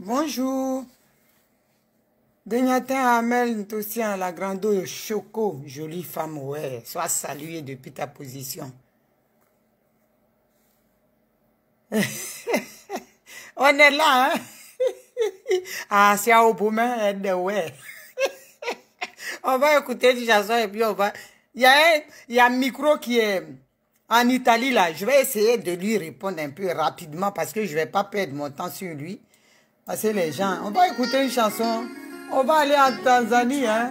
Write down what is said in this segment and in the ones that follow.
Bonjour. Degnatin Amel Ntosian, la grande Choco, jolie femme, ouais. Sois saluée depuis ta position. On est là, hein? Ah, c'est au bout, ouais. On va écouter une chanson et puis on va... Il y a un micro qui est en Italie, là. Je vais essayer de lui répondre un peu rapidement parce que je ne vais pas perdre mon temps sur lui. Parce que les gens... On va écouter une chanson. On va aller en Tanzanie, hein?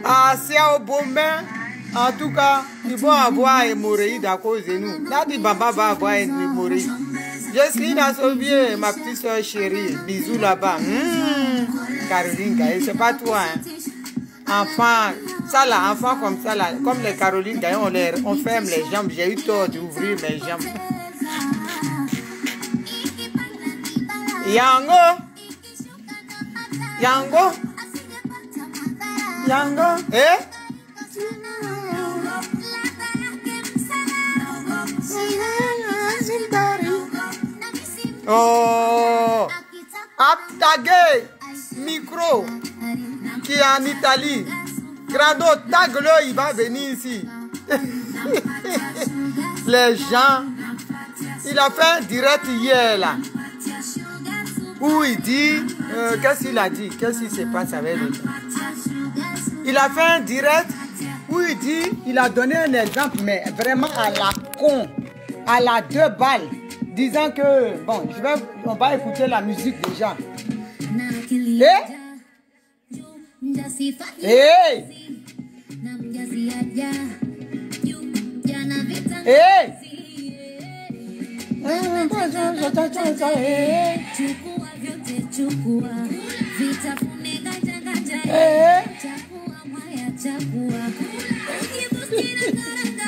Ah, c'est au bon main. En tout cas, ils vont avoir hémorroïde à cause de nous. Nadi Baba va avoir hémorroïde. Je suis dans ce vieux, ma petite soeur chérie. Bisous là-bas. Caroline Gaye, c'est pas toi, hein? Enfant, ça là, enfant comme ça là, comme les Caroline Gaye, on ferme les jambes. J'ai eu tort d'ouvrir mes jambes. Yango! Yango! Yango! Eh? Oh! Aptagé! Micro! Qui est en Italie. Grado, Taglo, il va venir ici. Les gens. Il a fait un direct hier là. Où il dit. Qu'est-ce qu'il a dit? Qu'est-ce qui se passe avec lui? Il a fait un direct où il dit. Il a donné un exemple, mais vraiment à la con. À la 2 balles. Disant que. Bon, on va écouter la musique déjà. Eh? Hey! Hey!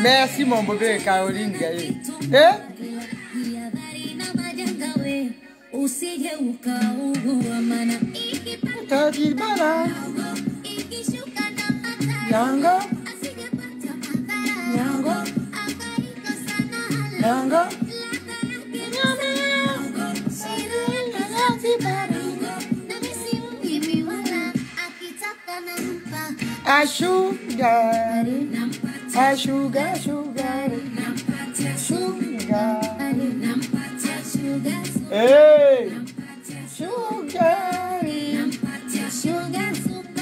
Merci mon bébé Caroline Gaye. Eh? Yango, Yango, Yango, a sugar, a sugar, sugar, sugar, hey, sugar, sugar,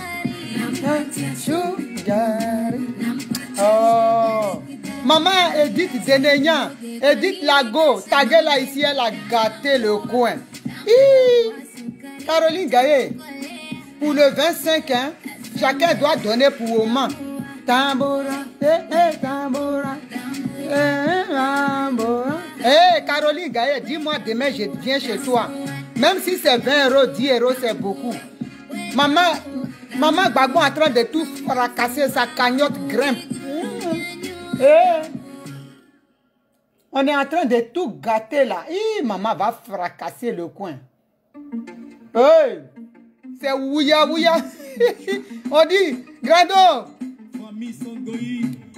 sugar. Oh, Maman Edith Denegnan, Edith Lago, Taguela ici, elle a gâté le coin. Caroline Gaye, pour le 25, hein, chacun doit donner pour Oman. Tamboura, tamboura, tamboura. Caroline Gaye, dis-moi demain je viens chez toi. Même si c'est 20 €, 10 €, c'est beaucoup. Maman Gbagbo en train de tout fracasser, sa cagnotte grimpe. On est en train de tout gâter là. Maman va fracasser le coin. C'est ouya ouya. On dit, Grado,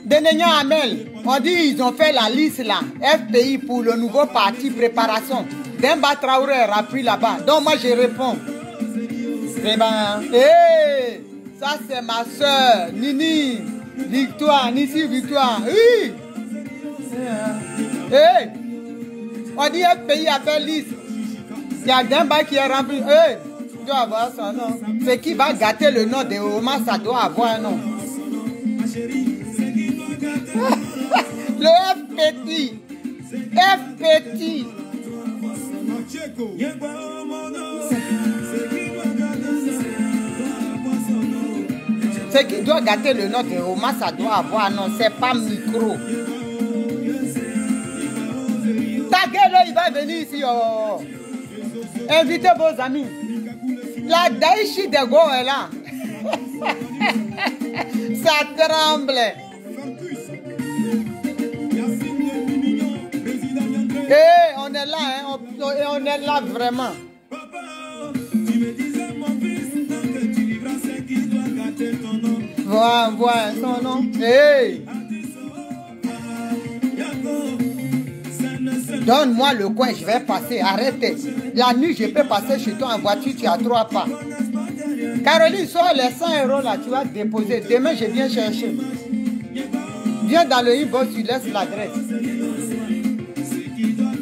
Denegnan Amel, on dit ils ont fait la liste là. FPI pour le nouveau parti préparation. Demba Traoré a pris là-bas. Donc moi je réponds. Eh ben, ça c'est ma soeur, Nini, Victoire, Nissi Victoire. Oui. On dit FPI a fait liste. Il y a Demba qui est rempli. Tu dois avoir son nom. Ce qui va gâter le nom de Omar, ça doit avoir un nom. Le FPT. FPT. Ce qui doit gâter le nom de Omar, ça doit avoir un nom. C'est pas micro. Taguelo, il va venir ici. Oh. Invitez vos amis. La Daïchi de Go est là. Ça tremble. On est là, hein? On est là vraiment. Voilà son nom. Donne-moi le coin, je vais passer. Arrêtez. La nuit, je peux passer chez toi en voiture, tu as 3 pas. Caroline, sors les 100 € là, tu vas déposer. Demain, je viens chercher. Viens dans le inbox, tu laisses l'adresse.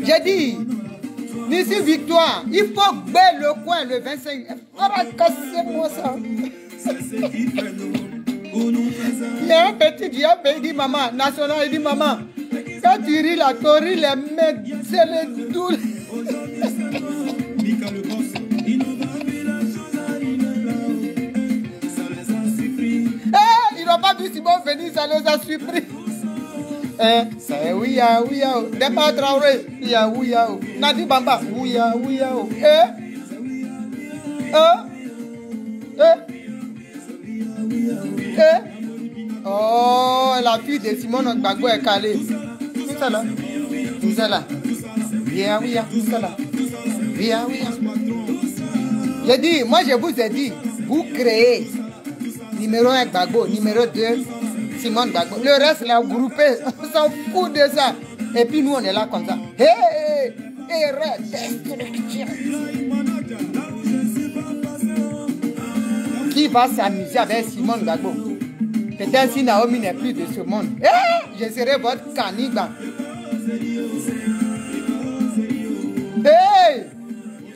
J'ai dit, Nissi Victoire, il faut bailler le coin le 25. Cassez-moi ça. Il y a un petit diable, il dit maman, national, il dit maman, quand tu ris là, tu ris les mecs, c'est le doux. Ils n'ont pas vu Simon venir, ça les a surpris. C'est ouya ouya. Demba Traoré, ouya ouya. Nadi Bamba, ouya ouya. Oh, la fille de Simon Gbagbo est calée. Tout ça là. Tout ça là. Viens ouya, tout ça là. Viens ouya. J'ai dit, moi je vous ai dit, vous créez numéro 1 Gbagbo, numéro 2 Simon Gbagbo. Le reste là, groupé, on s'en fout de ça. Et puis nous on est là comme ça. Erreur, destruction. Qui va s'amuser avec Simon Gbagbo? Peut-être si Naomi n'est plus de ce monde. Je serai votre caniba.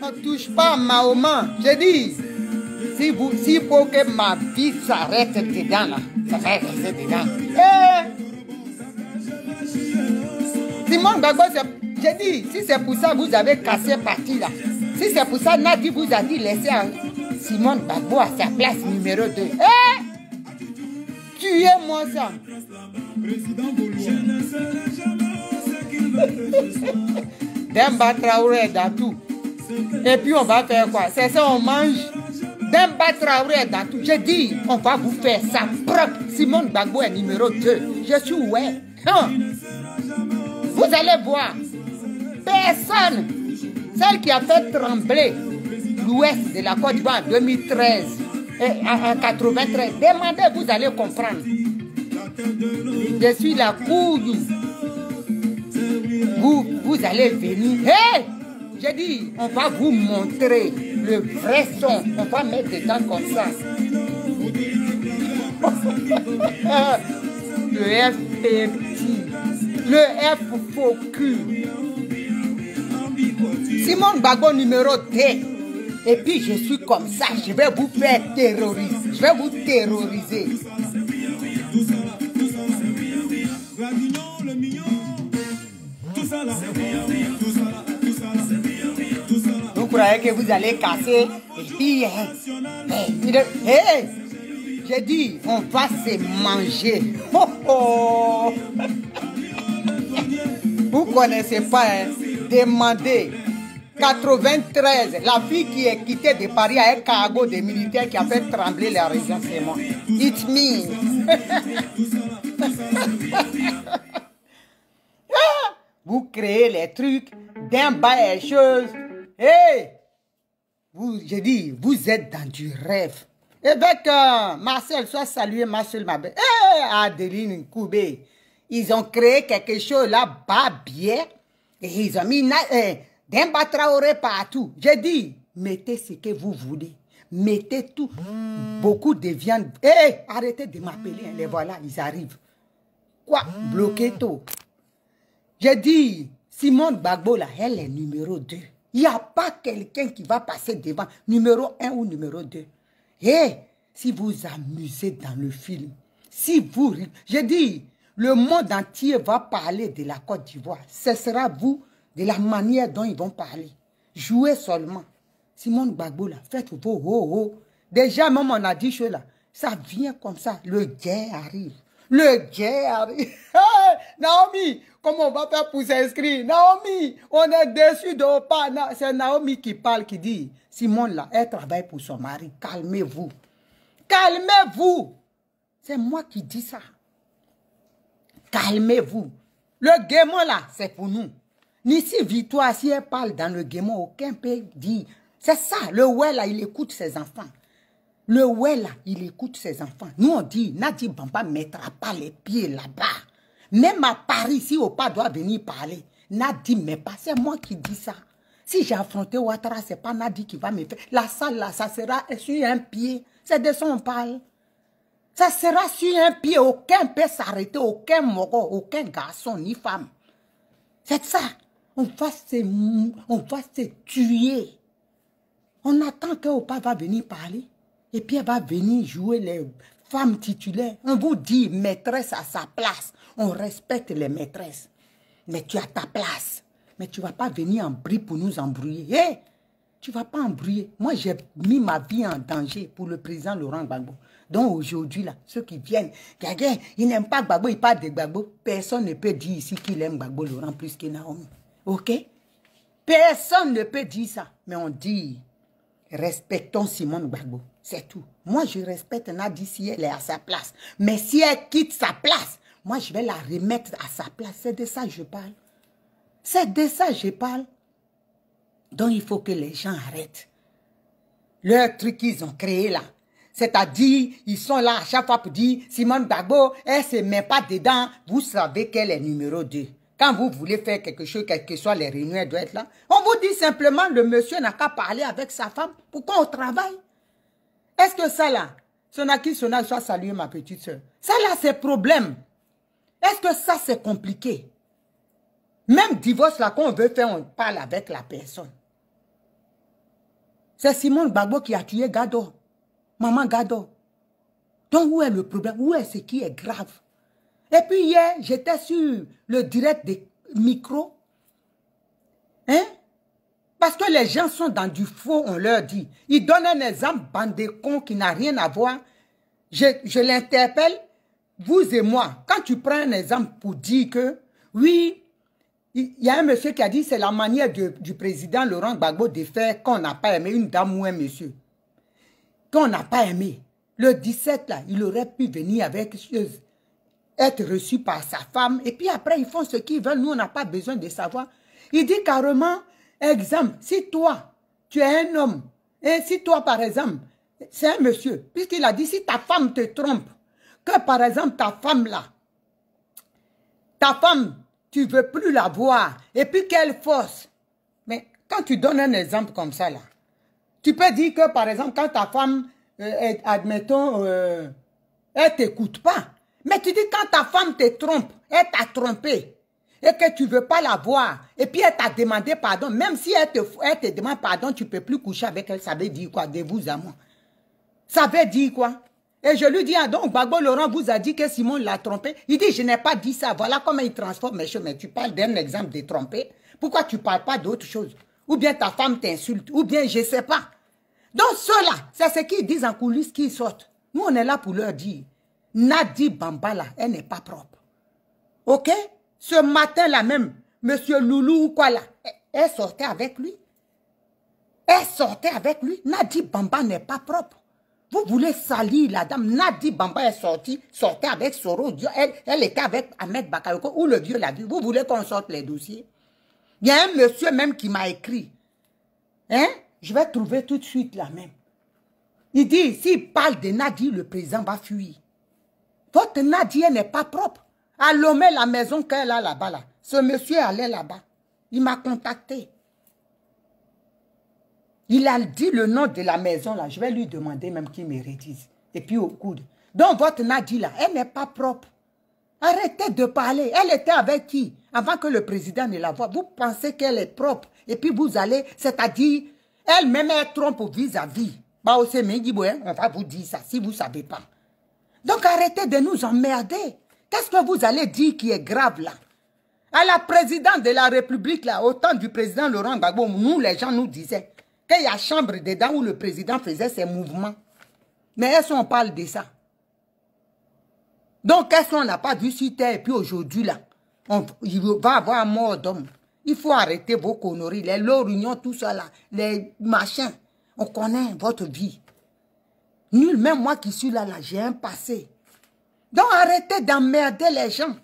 On ne touche pas à Mahoma. J'ai dit, si pour que ma vie s'arrête dedans là, ça va rester dedans. Simon Gbagbo, j'ai dit, si c'est pour ça vous avez cassé parti là. Si c'est pour ça Nadi vous a dit laisser Simon Gbagbo à sa place numéro 2. Tuez-moi ça. Demba Traoré dans tout. Et puis on va faire quoi? C'est ça, on mange. Demba Traoré dans tout. J'ai dit, on va vous faire ça propre. Simon Gbagbo est numéro 2. Je suis ouais. Vous allez voir. Personne. Celle qui a fait trembler l'ouest de la Côte d'Ivoire en 2013. En 93, demandez, vous allez comprendre. Je suis la couille. Vous allez venir. J'ai dit, on va vous montrer le vrai son. On va mettre dedans comme ça. Le F petit. Le F faux cul. Simon Gbagbo numéro 2. Et puis je suis comme ça, je vais vous faire terroriser. Je vais vous terroriser. Guignon, le mignon. Tout ça là, tout ça là, tout ça là, tout ça là. Vous croyez que vous allez casser et puis, j'ai dit, on va se manger. Oh, oh. Vous connaissez pas, hein? Demandez. 93, la fille qui est quittée de Paris à un cargo de militaires qui a fait trembler la région, c'est moi. It's me. Vous créez les trucs, d'un bas les choses. Hey! J'ai dit, vous êtes dans du rêve. Et avec Marcel, soit salué Marcel Mabé. Hey, Adeline Koubé. Ils ont créé quelque chose là-bas bien. Et ils ont mis Demba Traoré partout. J'ai dit, mettez ce que vous voulez. Mettez tout. Beaucoup de viande. Hey, arrêtez de m'appeler. Les voilà, ils arrivent. Quoi? Bloquez tout. J'ai dit, Simone Gbagbo, là, elle est numéro 2. Il n'y a pas quelqu'un qui va passer devant numéro 1 ou numéro 2. Et si vous amusez dans le film, si vous... J'ai dit, le monde entier va parler de la Côte d'Ivoire. Ce sera vous, de la manière dont ils vont parler. Jouez seulement. Simone Gbagbo, là, faites vos ho-ho. Déjà, même on a dit là, ça vient comme ça. Le guerre arrive. Le guerre arrive. Hey, Naomi, comment on va faire pour s'inscrire? Naomi, on est déçus de pas. C'est Naomi qui parle, qui dit, Simone là, elle travaille pour son mari. Calmez-vous. Calmez-vous. C'est moi qui dis ça. Calmez-vous. Le guémon là, c'est pour nous. Nici Victoire, si elle parle dans le guémon, aucun peut dire. C'est ça, le ouais là, il écoute ses enfants. Le ouais là, il écoute ses enfants. Nous on dit, Nadi Bamba ne mettra pas les pieds là-bas. Même à Paris, si Opa doit venir parler, Nadi ne met pas. C'est moi qui dis ça. Si j'ai affronté Ouattara, ce n'est pas Nadi qui va me faire. La salle là, ça sera sur un pied. C'est de ça on parle. Ça sera sur un pied. Aucun peut s'arrêter, aucun mogo, aucun garçon ni femme. C'est ça. On va se tuer. On attend que Opa va venir parler. Et puis elle va venir jouer les femmes titulaires. On vous dit maîtresse à sa place. On respecte les maîtresses. Mais tu as ta place. Mais tu ne vas pas venir en bruit pour nous embrouiller. Hey, tu ne vas pas embrouiller. Moi, j'ai mis ma vie en danger pour le président Laurent Gbagbo. Donc aujourd'hui, là, ceux qui viennent, ils n'aiment pas Gbagbo, ils parlent de Gbagbo. Personne ne peut dire ici qu'il aime Gbagbo Laurent plus que Naomi. OK? Personne ne peut dire ça. Mais on dit, respectons Simone Gbagbo. C'est tout. Moi, je respecte Nadi si elle est à sa place. Mais si elle quitte sa place, moi, je vais la remettre à sa place. C'est de ça que je parle. C'est de ça que je parle. Donc, il faut que les gens arrêtent. Leur truc qu'ils ont créé là. C'est-à-dire, ils sont là à chaque fois pour dire, Simone Gbagbo, elle ne se met pas dedans. Vous savez qu'elle est numéro 2. Quand vous voulez faire quelque chose, quelles que soient les réunions, elle doit être là. On vous dit simplement, le monsieur n'a qu'à parler avec sa femme. Pourquoi on travaille? Est-ce que ça là, Sonaki Sona, soit salué ma petite soeur. Ça là, c'est problème. Est-ce que ça, c'est compliqué? Même divorce là, quand on veut faire, on parle avec la personne. C'est Simone Gbagbo qui a tué Gado. Maman Gado. Donc, où est le problème? Où est ce qui est grave? Et puis hier, j'étais sur le direct des micros. Hein? Parce que les gens sont dans du faux, on leur dit. Ils donnent un exemple, bande de cons qui n'a rien à voir. Je l'interpelle, vous et moi. Quand tu prends un exemple pour dire que, oui, il y a un monsieur qui a dit c'est la manière du président Laurent Gbagbo de faire qu'on n'a pas aimé, une dame ou un monsieur. Qu'on n'a pas aimé. Le 17, là, il aurait pu venir avec être reçu par sa femme. Et puis après, ils font ce qu'ils veulent. Nous, on n'a pas besoin de savoir. Il dit carrément, exemple, si toi, tu es un homme, et si toi, par exemple, c'est un monsieur, puisqu'il a dit, si ta femme te trompe, que par exemple, ta femme là, ta femme, tu ne veux plus la voir, et puis qu'elle force. Mais quand tu donnes un exemple comme ça là, tu peux dire que par exemple, quand ta femme, admettons, elle ne t'écoute pas, mais tu dis quand ta femme te trompe, elle t'a trompé, et que tu ne veux pas la voir, et puis elle t'a demandé pardon, même si elle te demande pardon, tu ne peux plus coucher avec elle, ça veut dire quoi? De vous à moi. Ça veut dire quoi? Et je lui dis, ah donc, Gbagbo Laurent vous a dit que Simon l'a trompé. Il dit, je n'ai pas dit ça. Voilà comment il transforme mes choses. Mais tu parles d'un exemple de tromper. Pourquoi tu ne parles pas d'autre chose? Ou bien ta femme t'insulte. Ou bien je ne sais pas. Donc ceux-là, c'est ce qu'ils disent en coulisses qui sortent. Nous, on est là pour leur dire, Nadi Bambala, elle n'est pas propre. Ok? Ce matin-là même, Monsieur Loulou ou quoi là, elle sortait avec lui. Elle sortait avec lui. Nadi Bamba n'est pas propre. Vous voulez salir la dame. Nadi Bamba est sortait avec Soro. Elle était avec Ahmed Bakayoko, où le vieux l'a vu. Vous voulez qu'on sorte les dossiers? Il y a un monsieur même qui m'a écrit. Hein? Je vais trouver tout de suite là même. Il dit, s'il parle de Nadi, le président va fuir. Votre Nadi n'est pas propre. À Lomé, la maison qu'elle a là-bas, là, ce monsieur allait là-bas. Il m'a contacté. Il a dit le nom de la maison là. Je vais lui demander même qu'il me redise. Et puis au coude. Donc votre Nadi là, elle n'est pas propre. Arrêtez de parler. Elle était avec qui? Avant que le président ne la voie. Vous pensez qu'elle est propre. Et puis vous allez, c'est-à-dire, elle-même elle trompe vis-à-vis. Bah, on va vous dire ça si vous ne savez pas. Donc arrêtez de nous emmerder. Qu'est-ce que vous allez dire qui est grave là? À la présidente de la République, là, au temps du président Laurent Gbagbo, nous, les gens nous disaient qu'il y a chambre dedans où le président faisait ses mouvements. Mais est-ce qu'on parle de ça? Donc, qu'est-ce qu'on n'a pas vu sur terre? Et puis aujourd'hui, là, il va avoir mort d'homme. Il faut arrêter vos conneries, les réunions, tout ça là, les machins. On connaît votre vie. Nul, même moi qui suis là, j'ai un passé. Donc, arrêtez d'emmerder les gens.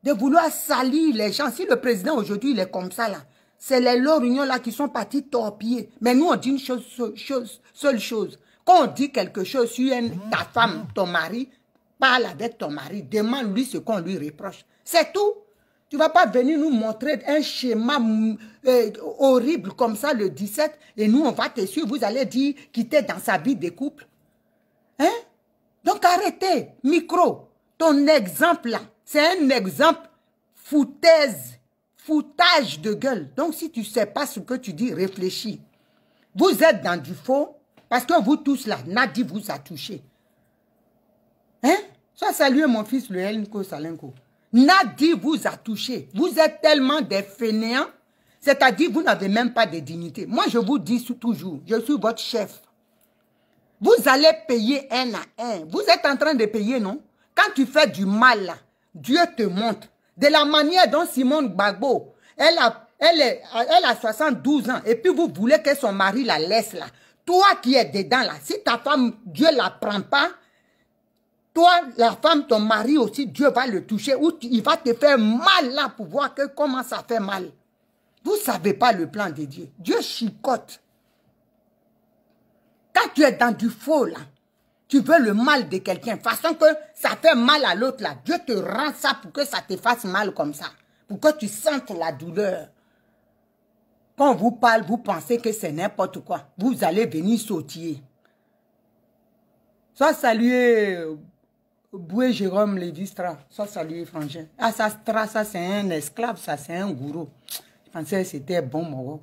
De vouloir salir les gens. Si le président aujourd'hui, il est comme ça là, c'est les réunions là qui sont partis torpiller. Mais nous, on dit une seule chose. Quand on dit quelque chose sur ta femme, ton mari, parle avec ton mari, demande-lui ce qu'on lui reproche. C'est tout. Tu ne vas pas venir nous montrer un schéma horrible comme ça le 17 et nous, on va te suivre. Vous allez dire qu'il était dans sa vie de couple. Hein? Donc arrêtez. Micro, ton exemple là, c'est un exemple foutaise, foutage de gueule. Donc si tu ne sais pas ce que tu dis, réfléchis. Vous êtes dans du faux parce que vous tous là, Nadi vous a touché. Hein? Sois salué mon fils, le Elnko Salenko. Nadi vous a touché. Vous êtes tellement des fainéants, c'est-à-dire vous n'avez même pas de dignité. Moi, je vous dis toujours, je suis votre chef. Vous allez payer un à un. Vous êtes en train de payer, non? Quand tu fais du mal, là, Dieu te montre. De la manière dont Simone Gbagbo, elle a 72 ans, et puis vous voulez que son mari la laisse là. Toi qui es dedans là, si ta femme, Dieu ne la prend pas, toi, la femme, ton mari aussi, Dieu va le toucher ou il va te faire mal là pour voir que comment ça fait mal. Vous ne savez pas le plan de Dieu. Dieu chicote. Quand tu es dans du faux là, tu veux le mal de quelqu'un, façon que ça fait mal à l'autre là, Dieu te rend ça pour que ça te fasse mal comme ça. Pour que tu sentes la douleur. Quand on vous parle, vous pensez que c'est n'importe quoi. Vous allez venir sautiller. Sois salué, Boué Jérôme Lévistra. Sois salué, frangin. Ah, ça, c'est un esclave, ça, c'est un gourou. Je pensais que c'était bon, mon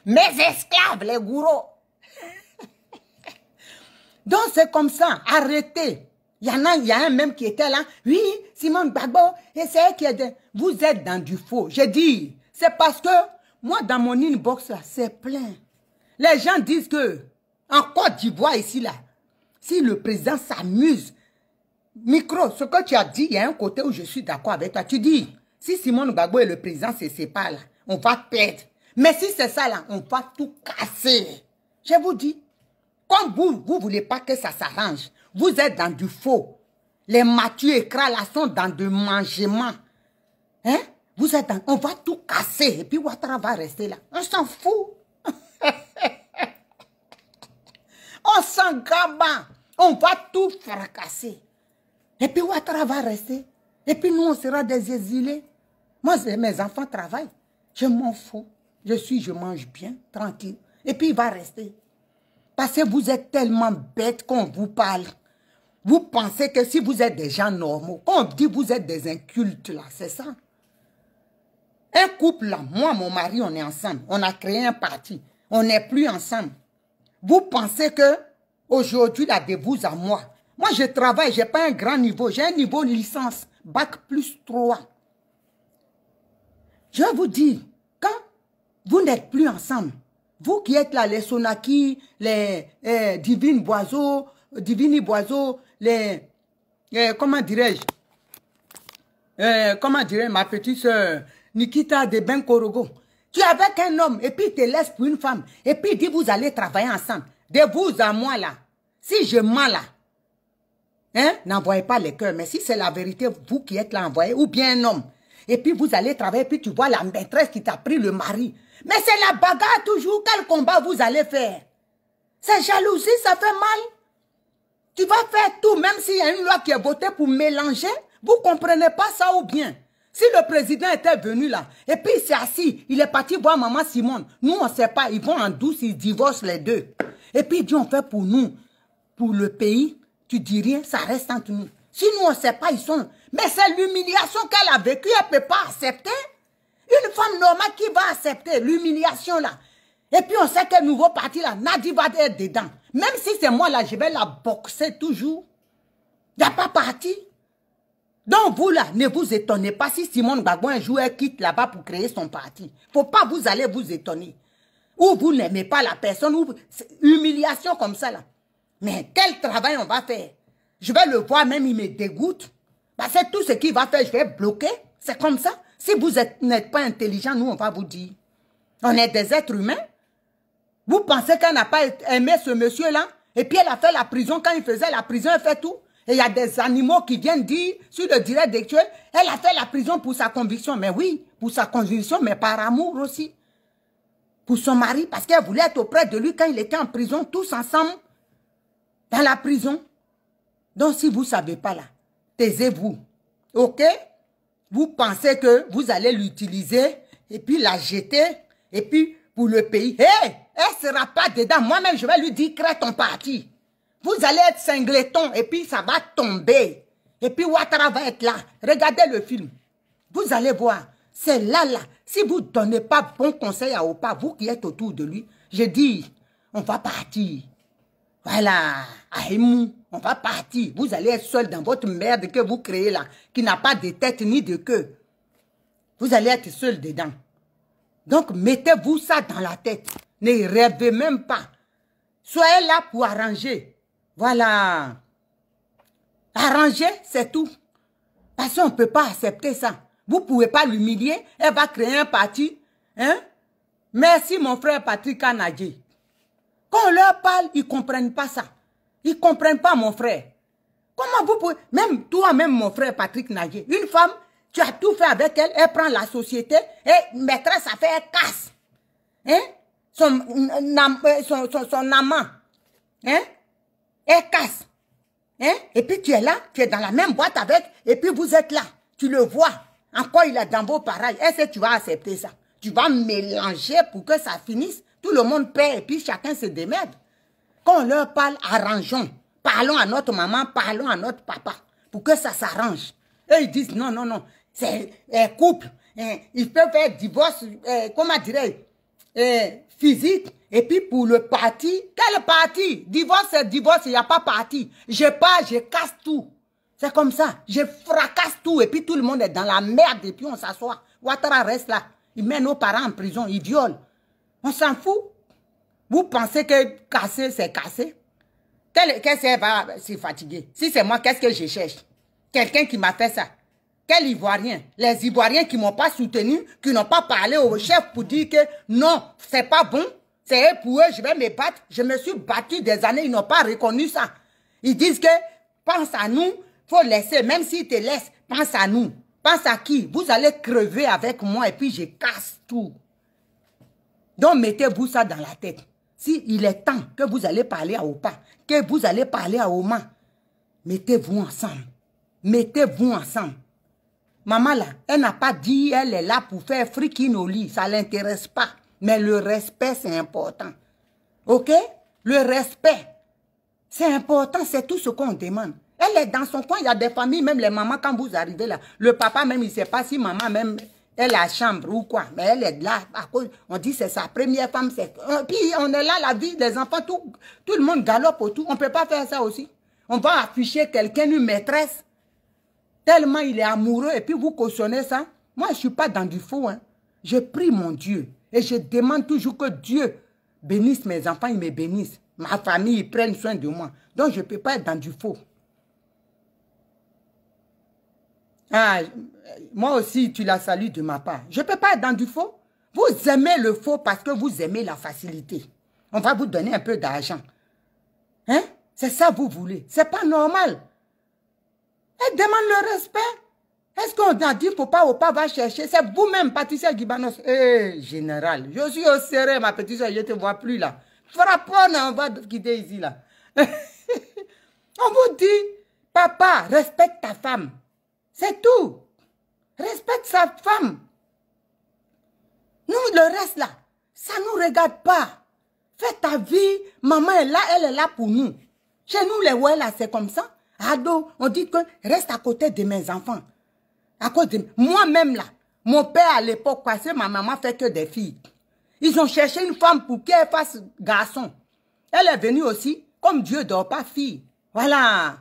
Mes esclaves, les gourous. Donc, c'est comme ça. Arrêtez. Il y a un même qui était là. Oui, Simone Gbagbo, et c'est elle qui est... Vous êtes dans du faux. J'ai dit, c'est parce que moi, dans mon inbox, là, c'est plein. Les gens disent que, en Côte d'Ivoire, ici, là, si le président s'amuse, micro, ce que tu as dit, il y a un côté où je suis d'accord avec toi. Tu dis, si Simone Gbagbo et le président se séparent, là, on va perdre. Mais si c'est ça, là, on va tout casser. Je vous dis, comme vous ne voulez pas que ça s'arrange, vous êtes dans du faux. Les Mathieu Écras, là, sont dans du mangement. Hein? Vous êtes dans... On va tout casser. Et puis Ouattara va rester là. On s'en fout. On s'en gaba. On va tout fracasser. Et puis Ouattara va rester. Et puis nous, on sera des exilés. Moi, mes enfants travaillent. Je m'en fous. Je mange bien, tranquille. Et puis il va rester. Parce que vous êtes tellement bêtes qu'on vous parle. Vous pensez que si vous êtes des gens normaux, quand on dit vous êtes des incultes là, c'est ça. Un couple là, moi, mon mari, on est ensemble. On a créé un parti. On n'est plus ensemble. Vous pensez que Aujourd'hui, là, de vous à moi. Moi, je travaille, je n'ai pas un grand niveau. J'ai un niveau licence, bac plus 3. Je vais vous dire, quand vous n'êtes plus ensemble, vous qui êtes là, les Sonaki, les Divine Boiseau, les... comment dirais-je, ma petite soeur Nikita de Benkorogo. Tu es avec un homme et puis il te laisse pour une femme. Et puis il dit vous allez travailler ensemble. De vous à moi là. Si je mens là, hein, n'envoyez pas les cœurs. Mais si c'est la vérité, vous qui êtes là envoyé, ou bien un homme. Et puis vous allez travailler, puis tu vois la maîtresse qui t'a pris le mari. Mais c'est la bagarre toujours. Quel combat vous allez faire? C'est jalousie, ça fait mal. Tu vas faire tout, même s'il y a une loi qui est votée pour mélanger. Vous ne comprenez pas ça ou bien? Si le président était venu là, et puis il s'est assis, il est parti voir maman Simone. Nous, on ne sait pas, ils vont en douce, ils divorcent les deux. Et puis il dit, on fait pour nous, pour le pays, tu dis rien, ça reste entre nous. Si nous, on ne sait pas, ils sont... Mais c'est l'humiliation qu'elle a vécue, elle ne peut pas accepter. Une femme normale qui va accepter l'humiliation là. Et puis on sait que le nouveau parti là, Nadi va être dedans. Même si c'est moi là, je vais la boxer toujours. Il n'y a pas parti. Donc vous là, ne vous étonnez pas si Simone Gbagbo un jour elle quitte là-bas pour créer son parti. Il ne faut pas vous aller vous étonner. Ou vous n'aimez pas la personne, ou humiliation comme ça là. Mais quel travail on va faire? Je vais le voir même, il me dégoûte. Parce que tout ce qu'il va faire, je vais bloquer. C'est comme ça. Si vous n'êtes pas intelligent, nous on va vous dire. On est des êtres humains. Vous pensez qu'elle n'a pas aimé ce monsieur-là? Et puis elle a fait la prison, quand il faisait la prison, elle fait tout. Et il y a des animaux qui viennent dire sur le direct d'actuel, elle a fait la prison pour sa conviction. Mais oui, pour sa conviction, mais par amour aussi. Pour son mari, parce qu'elle voulait être auprès de lui quand il était en prison, tous ensemble, dans la prison. Donc si vous ne savez pas là, taisez-vous. Ok? Vous pensez que vous allez l'utiliser et puis la jeter et puis pour le pays. Hé! Elle ne sera pas dedans. Moi-même, je vais lui dire, crée ton parti. Vous allez être cingleton et puis ça va tomber. Et puis Ouattara va être là. Regardez le film. Vous allez voir. C'est là. Si vous ne donnez pas bon conseil à Opa, vous qui êtes autour de lui, je dis, on va partir. Voilà. Aïmou, on va partir. Vous allez être seul dans votre merde que vous créez là, qui n'a pas de tête ni de queue. Vous allez être seul dedans. Donc, mettez-vous ça dans la tête. Ne rêvez même pas. Soyez là pour arranger. Voilà. Arranger, c'est tout. Parce qu'on ne peut pas accepter ça. Vous ne pouvez pas l'humilier. Elle va créer un parti. Hein? Merci, mon frère Patrick Kanadji. Quand on leur parle, ils ne comprennent pas ça. Ils ne comprennent pas, mon frère. Comment vous pouvez... Même toi-même, mon frère Patrick Nadji, une femme, tu as tout fait avec elle, elle prend la société, et maîtresse a fait, elle casse. Hein? Son amant. Hein? Elle casse. Hein? Et puis tu es là, tu es dans la même boîte avec, et puis vous êtes là. Tu le vois. Encore il est dans vos pareils. Est-ce que tu vas accepter ça? Tu vas mélanger pour que ça finisse. Tout le monde paie et puis chacun se démerde. Quand on leur parle, arrangeons. Parlons à notre maman, parlons à notre papa. Pour que ça s'arrange. Eux, ils disent non, non, non. C'est un couple. Ils peuvent faire divorce, comment dirais-je, physique. Et puis pour le parti, quel parti? Divorce, c'est divorce, il n'y a pas parti. Je pars, je casse tout. C'est comme ça. Je fracasse tout. Et puis tout le monde est dans la merde. Et puis on s'assoit. Ouattara reste là. Il met nos parents en prison. Il viole. On s'en fout. Vous pensez que casser, c'est casser? Qu'est-ce qu'elle va se fatiguer? Si c'est moi, qu'est-ce que je cherche? Quelqu'un qui m'a fait ça. Quel Ivoirien? Les Ivoiriens qui ne m'ont pas soutenu, qui n'ont pas parlé au chef pour dire que non, c'est pas bon. C'est pour eux, je vais me battre. Je me suis battu des années, ils n'ont pas reconnu ça. Ils disent que pense à nous, il faut laisser, même s'ils te laissent, pense à nous. Pense à qui? Vous allez crever avec moi et puis je casse tout. Donc mettez-vous ça dans la tête. Si il est temps que vous allez parler à Opa, que vous allez parler à Oma, mettez-vous ensemble. Mettez-vous ensemble. Maman là, elle n'a pas dit elle est là pour faire frikin au lit. Ça ne l'intéresse pas. Mais le respect, c'est important. Ok? Le respect, c'est important. C'est tout ce qu'on demande. Elle est dans son coin. Il y a des familles, même les mamans, quand vous arrivez là, le papa même, il ne sait pas si maman même Elle a chambre ou quoi. Mais elle est là. À cause, on dit c'est sa première femme. Puis on est là, la vie des enfants, tout le monde galope autour. On ne peut pas faire ça aussi. On va afficher quelqu'un, une maîtresse. Tellement il est amoureux et puis vous cautionnez ça. Moi, je ne suis pas dans du faux. Hein. Je prie mon Dieu. Et je demande toujours que Dieu bénisse mes enfants, ils me bénissent. Ma famille, ils prennent soin de moi. Donc, je ne peux pas être dans du faux. Ah, moi aussi, tu la salues de ma part. Je ne peux pas être dans du faux. Vous aimez le faux parce que vous aimez la facilité. On va vous donner un peu d'argent. Hein? C'est ça que vous voulez. Ce n'est pas normal. Elle demande le respect. Est-ce qu'on a dit faut pas va chercher? C'est vous-même, Patricia Guibanos. Général, je suis au serré, ma petite soeur, je ne te vois plus là. Frappons, on va quitter ici là. On vous dit, papa, respecte ta femme. C'est tout. Respecte sa femme. Nous, le reste là, ça ne nous regarde pas. Fais ta vie. Maman est là, elle est là pour nous. Chez nous, les ouais là, c'est comme ça. Ado, on dit que reste à côté de mes enfants. À cause de moi-même là, mon père à l'époque, parce que ma maman fait que des filles. Ils ont cherché une femme pour qu'elle fasse garçon. Elle est venue aussi, comme Dieu dort pas fille. Voilà.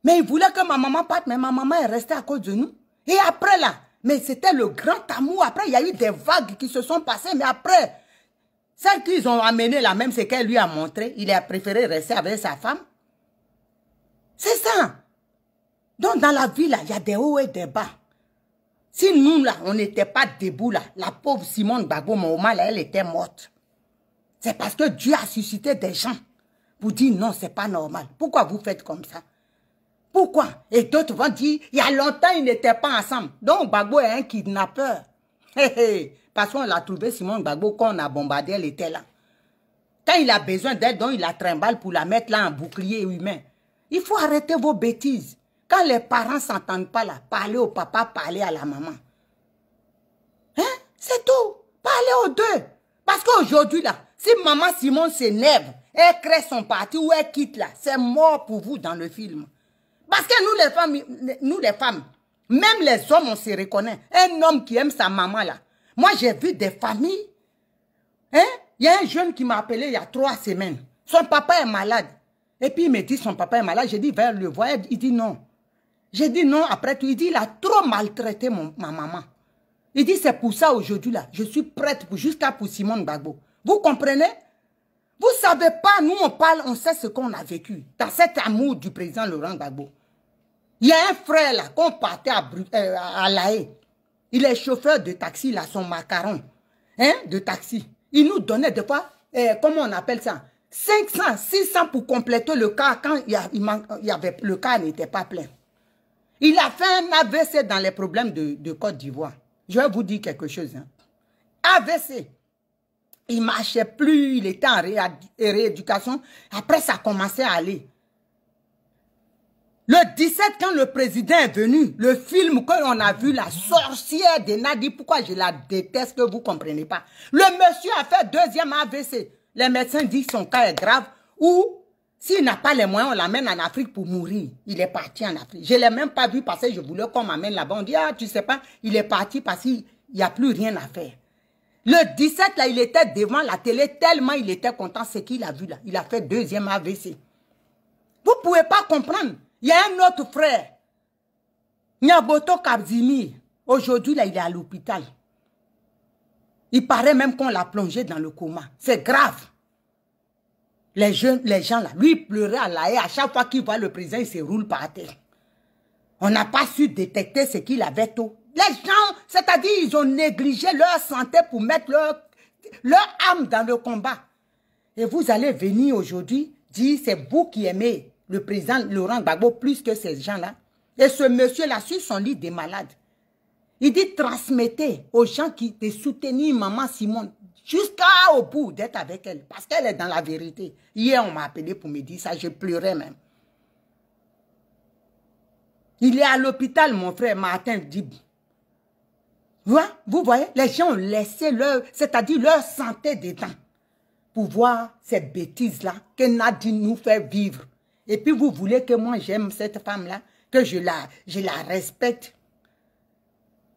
Mais ils voulaient que ma maman parte, mais ma maman est restée à cause de nous. Et après là, mais c'était le grand amour. Après, il y a eu des vagues qui se sont passées, mais après, celle qu'ils ont amenée là, même c'est qu'elle lui a montré, il a préféré rester avec sa femme. C'est ça. Donc, dans la vie, là, il y a des hauts et des bas. Si nous, là, on n'était pas debout, là, la pauvre Simone Gbagbo, maman, là, elle était morte. C'est parce que Dieu a suscité des gens pour dire non, c'est pas normal. Pourquoi vous faites comme ça? Pourquoi? Et d'autres vont dire, il y a longtemps, ils n'étaient pas ensemble. Donc, Gbagbo est un kidnappeur. Parce qu'on l'a trouvé, Simone Gbagbo, quand on a bombardé, elle était là. Quand il a besoin d'aide, donc il la trimballe pour la mettre là en bouclier humain. Il faut arrêter vos bêtises. Quand les parents ne s'entendent pas là, parlez au papa, parlez à la maman. Hein? C'est tout. Parlez aux deux. Parce qu'aujourd'hui là, si maman Simone s'énerve, elle crée son parti ou elle quitte là, c'est mort pour vous dans le film. Parce que nous les femmes, même les hommes, on se reconnaît. Un homme qui aime sa maman là. Moi j'ai vu des familles. Hein? Il y a un jeune qui m'a appelé il y a 3 semaines. Son papa est malade. Et puis il me dit son papa est malade. J'ai dit va le voir. Il dit non. J'ai dit non, après tout, il dit, il a trop maltraité ma maman. Il dit, c'est pour ça aujourd'hui, là, je suis prête jusqu'à pour Simone Gbagbo. Vous comprenez? Vous ne savez pas, nous on parle, on sait ce qu'on a vécu. Dans cet amour du président Laurent Gbagbo. Il y a un frère, là, qu'on partait à La Haye. Il est chauffeur de taxi, là, son macaron. Hein, de taxi. Il nous donnait des fois, comment on appelle ça? 500, 600 pour compléter le car quand le car n'était pas plein. Il a fait un AVC dans les problèmes de Côte d'Ivoire. Je vais vous dire quelque chose. Hein. AVC. Il ne marchait plus, il était en rééducation. Après, ça commençait à aller. Le 17, quand le président est venu, le film qu'on a vu, la sorcière de Nadi, pourquoi je la déteste, que vous ne comprenez pas. Le monsieur a fait 2e AVC. Les médecins disent que son cas est grave ou... S'il n'a pas les moyens, on l'amène en Afrique pour mourir. Il est parti en Afrique. Je ne l'ai même pas vu parce que je voulais qu'on m'amène là-bas. On dit, ah, tu sais pas, il est parti parce qu'il n'y a plus rien à faire. Le 17, là, il était devant la télé tellement il était content ce qu'il a vu là. Il a fait 2e AVC. Vous ne pouvez pas comprendre. Il y a un autre frère, Nyaboto Kabzimi. Aujourd'hui, là, il est à l'hôpital. Il paraît même qu'on l'a plongé dans le coma. C'est grave. Les gens là, lui pleurait à La Haye. À chaque fois qu'il voit le président, il se roule par terre. On n'a pas su détecter ce qu'il avait tôt. Les gens, c'est-à-dire, ils ont négligé leur santé pour mettre leur âme dans le combat. Et vous allez venir aujourd'hui dire, c'est vous qui aimez le président Laurent Gbagbo plus que ces gens-là. Et ce monsieur-là, sur son lit des malades, il dit, transmettez aux gens qui te soutenir maman Simone. Jusqu'au bout d'être avec elle. Parce qu'elle est dans la vérité. Hier, on m'a appelé pour me dire ça. Je pleurais même. Il est à l'hôpital, mon frère Martin Dib. Vous voyez, les gens ont laissé c'est-à-dire leur santé dedans. Pour voir ces bêtises-là que Nadine nous fait vivre. Et puis vous voulez que moi j'aime cette femme-là, que je la respecte.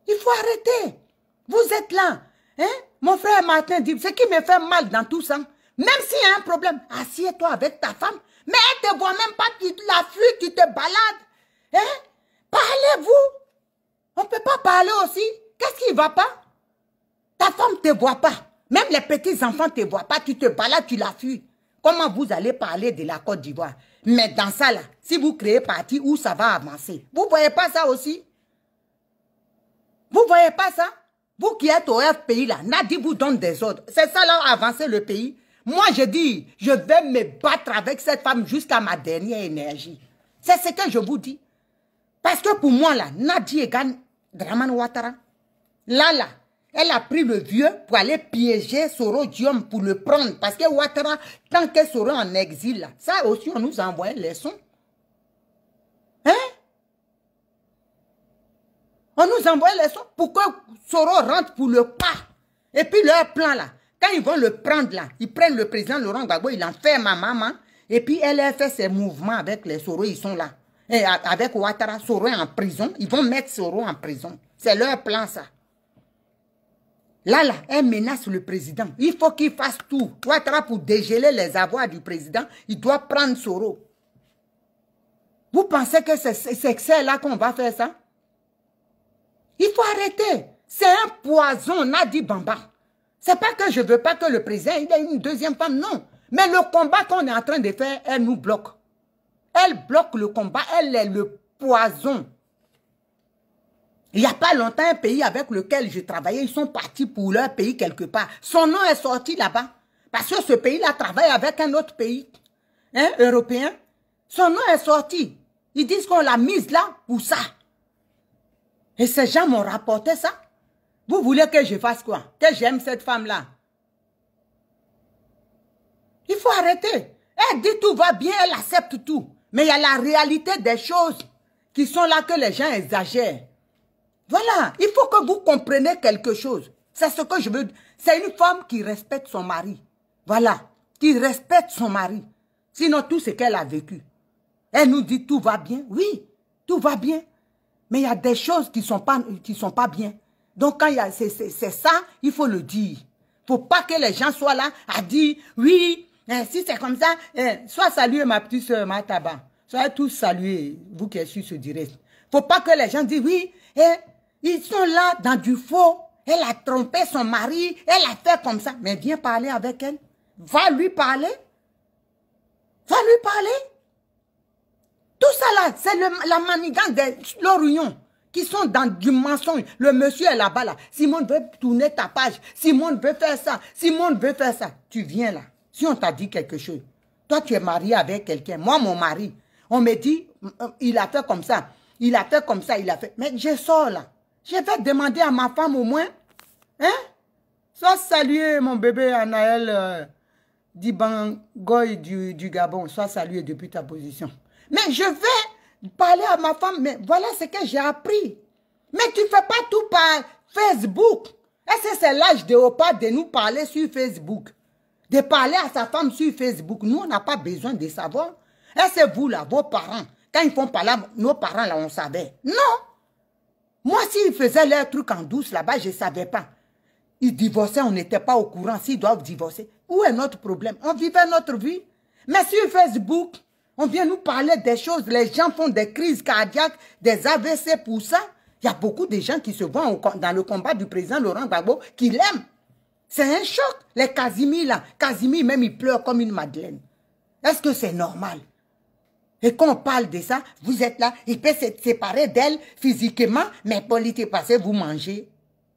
Il faut arrêter. Vous êtes là. Hein? Mon frère Martin dit, ce qui me fait mal dans tout ça, même s'il y a un problème, assieds-toi avec ta femme, mais elle ne te voit même pas, tu la fuis, tu te balades. Hein? Parlez-vous. On ne peut pas parler aussi. Qu'est-ce qui ne va pas? Ta femme ne te voit pas. Même les petits-enfants ne te voient pas. Tu te balades, tu la fuis. Comment vous allez parler de la Côte d'Ivoire? Mais dans ça, là, si vous créez parti, où ça va avancer? Vous ne voyez pas ça aussi? Vous ne voyez pas ça? Vous qui êtes au FPI, là, Nadi vous donne des ordres. C'est ça, là, avancer le pays. Moi, je dis, je vais me battre avec cette femme jusqu'à ma dernière énergie. C'est ce que je vous dis. Parce que pour moi, là, Nadi égale Dramane Ouattara. Là, elle a pris le vieux pour aller piéger Soro Diom pour le prendre. Parce que Ouattara, tant que Soro en exil, là, ça aussi, on nous a envoyé les leçons. Hein? On nous envoie les leçons pour que Soro rentre pour le pas. Et puis leur plan, là, quand ils vont le prendre, là, ils prennent le président Laurent Gbagbo, il enferme ma maman. Et puis elle a fait ses mouvements avec les Soro, ils sont là. Et avec Ouattara, Soro est en prison. Ils vont mettre Soro en prison. C'est leur plan, ça. Là, elle menace le président. Il faut qu'il fasse tout. Ouattara, pour dégeler les avoirs du président, il doit prendre Soro. Vous pensez que c'est là qu'on va faire ça? Il faut arrêter. C'est un poison, Nadi Bamba. C'est pas que je veux pas que le président il ait une deuxième femme, non. Mais le combat qu'on est en train de faire, elle nous bloque. Elle bloque le combat, elle est le poison. Il n'y a pas longtemps, un pays avec lequel je travaillais, ils sont partis pour leur pays quelque part. Son nom est sorti là-bas. Parce que ce pays-là travaille avec un autre pays, hein, européen. Son nom est sorti. Ils disent qu'on l'a mise là pour ça. Et ces gens m'ont rapporté ça. Vous voulez que je fasse quoi? Que j'aime cette femme-là? Il faut arrêter. Elle dit tout va bien, elle accepte tout. Mais il y a la réalité des choses qui sont là que les gens exagèrent. Voilà, il faut que vous compreniez quelque chose. C'est ce que je veux dire. C'est une femme qui respecte son mari. Voilà, qui respecte son mari. Sinon, tout ce qu'elle a vécu. Elle nous dit tout va bien. Oui, tout va bien. Mais il y a des choses qui sont pas bien. Donc, quand c'est ça, il faut le dire. Il ne faut pas que les gens soient là à dire, oui, si c'est comme ça, sois salué ma petite soeur Mataba. Soyez tous salués, vous qui êtes sur ce direct. Il ne faut pas que les gens disent, oui, ils sont là dans du faux. Elle a trompé son mari, elle a fait comme ça. Mais viens parler avec elle. Va lui parler. Va lui parler. Tout ça là, c'est la manigance des l'Orion qui sont dans du mensonge. Le monsieur est là-bas là. Simone veut tourner ta page. Simone veut faire ça. Simone veut faire ça. Tu viens là. Si on t'a dit quelque chose, toi tu es marié avec quelqu'un. Moi, mon mari, on me dit, il a fait comme ça. Il a fait comme ça, il a fait. Mais je sors là. Je vais demander à ma femme au moins. Hein? Sois salué, mon bébé Anaël Dibangoy du Gabon. Sois salué depuis ta position. Mais je vais parler à ma femme. Mais voilà ce que j'ai appris. Mais tu ne fais pas tout par Facebook. Est-ce que c'est l'âge de Opa de nous parler sur Facebook? De parler à sa femme sur Facebook. Nous, on n'a pas besoin de savoir. Est-ce que vous, là, vos parents, quand ils font parler, nos parents, là, on savait? Non. Moi, s'ils faisaient leur truc en douce, là-bas, je ne savais pas. Ils divorçaient, on n'était pas au courant s'ils doivent divorcer. Où est notre problème? On vivait notre vie. Mais sur Facebook, on vient nous parler des choses. Les gens font des crises cardiaques, des AVC pour ça. Il y a beaucoup de gens qui se voient dans le combat du président Laurent Gbagbo qui l'aiment. C'est un choc. Les Casimir, là. Casimir, même, il pleure comme une madeleine. Est-ce que c'est normal? Et quand on parle de ça, vous êtes là, il peut se séparer d'elle physiquement, mais politiquement, parce que vous mangez.